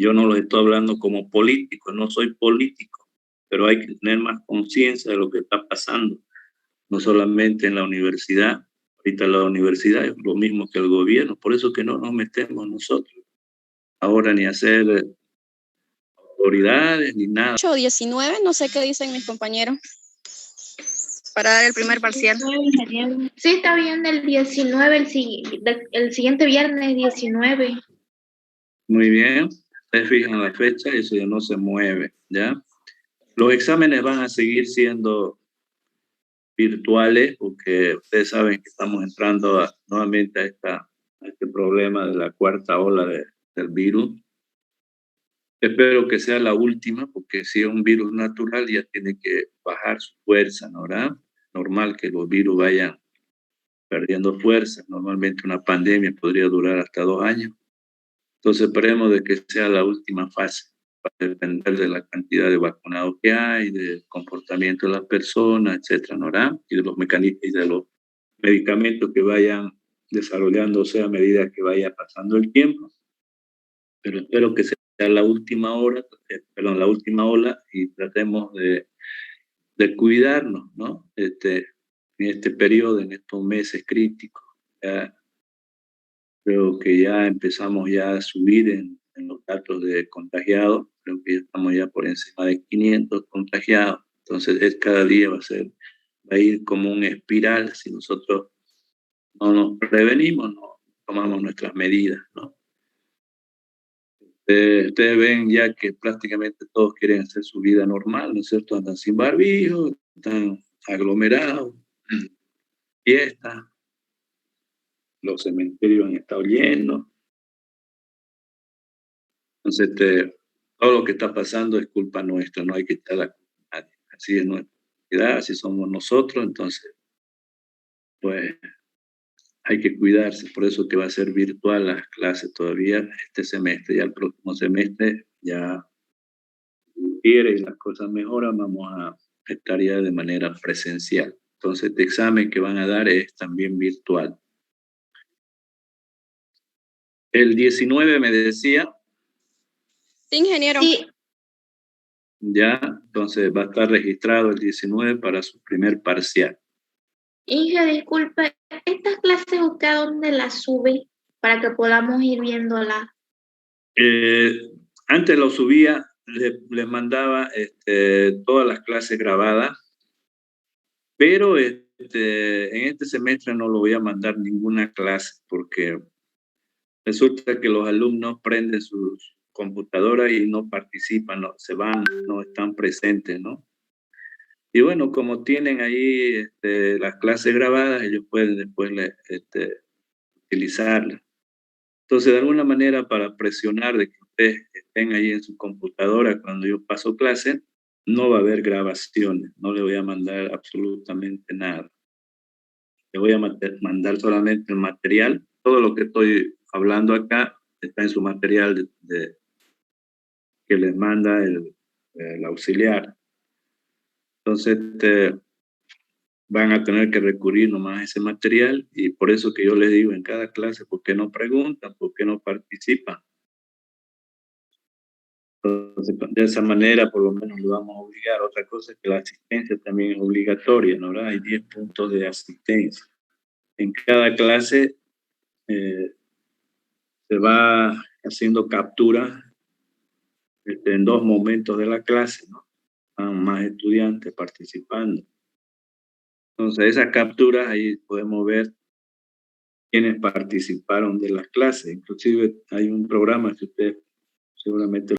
Yo no lo estoy hablando como político, no soy político, pero hay que tener más conciencia de lo que está pasando, no solamente en la universidad. Ahorita la universidad es lo mismo que el gobierno, por eso que no nos metemos nosotros ahora ni a hacer autoridades ni nada. 19, no sé qué dicen mis compañeros para dar el primer parcial. Sí, está bien, el 19, el siguiente viernes 19. Muy bien, ustedes fijan la fecha, eso ya no se mueve, ¿ya? Los exámenes van a seguir siendo virtuales porque ustedes saben que estamos entrando nuevamente a este problema de la cuarta ola del virus. Espero que sea la última, porque si es un virus natural ya tiene que bajar su fuerza, ¿no? ¿Verdad? Normal que los virus vayan perdiendo fuerza. Normalmente una pandemia podría durar hasta 2 años. Entonces esperemos de que sea la última fase. Va a depender de la cantidad de vacunados que hay, del comportamiento de las personas, etcétera, ¿no? ¿Verdad? Y de los mecanismos y de los medicamentos que vayan desarrollándose a medida que vaya pasando el tiempo. Pero espero que sea la última hora, la última ola, y tratemos de cuidarnos, ¿no? En este periodo, en estos meses críticos. Ya, creo que ya empezamos ya a subir en los datos de contagiados, creo que ya estamos ya por encima de 500 contagiados, entonces cada día va a ir como una espiral si nosotros no nos prevenimos, no tomamos nuestras medidas, ¿no? Ustedes ven ya que prácticamente todos quieren hacer su vida normal, ¿no es cierto? Andan sin barbijo, están aglomerados, fiestas, los cementerios han estado llenos. Entonces, todo lo que está pasando es culpa nuestra, no hay que echar la culpa a nadie. Así es nuestra sociedad, así somos nosotros, entonces, pues hay que cuidarse, por eso que va a ser virtual las clases todavía este semestre, ya el próximo semestre ya quiere y las cosas mejoran, vamos a estar ya de manera presencial. Entonces, este examen que van a dar es también virtual. El 19 me decía. Sí, ingeniero. Sí. Ya, entonces va a estar registrado el 19 para su primer parcial. Hija, disculpa, ¿estas clases usted a dónde las sube? para que podamos ir viéndola. Antes lo subía, les mandaba todas las clases grabadas, pero en este semestre no lo voy a mandar ninguna clase porque resulta que los alumnos prenden sus computadoras y no participan, no, se van, no están presentes, ¿no? Y bueno, como tienen ahí las clases grabadas, ellos pueden después utilizarlas. Entonces, de alguna manera, para presionar de que ustedes estén ahí en su computadora cuando yo paso clase, no va a haber grabaciones, no le voy a mandar absolutamente nada. Le voy a mandar solamente el material. Todo lo que estoy hablando acá está en su material que les manda el auxiliar. Entonces, van a tener que recurrir nomás a ese material y por eso que yo les digo en cada clase, ¿por qué no preguntan? ¿Por qué no participan? Entonces, de esa manera, por lo menos lo vamos a obligar. Otra cosa es que la asistencia también es obligatoria, ¿no? Hay 10 puntos de asistencia. En cada clase se va haciendo captura en 2 momentos de la clase, ¿no? Van más estudiantes participando. Entonces, esas capturas ahí podemos ver quiénes participaron de las clases. Inclusive hay un programa que ustedes seguramente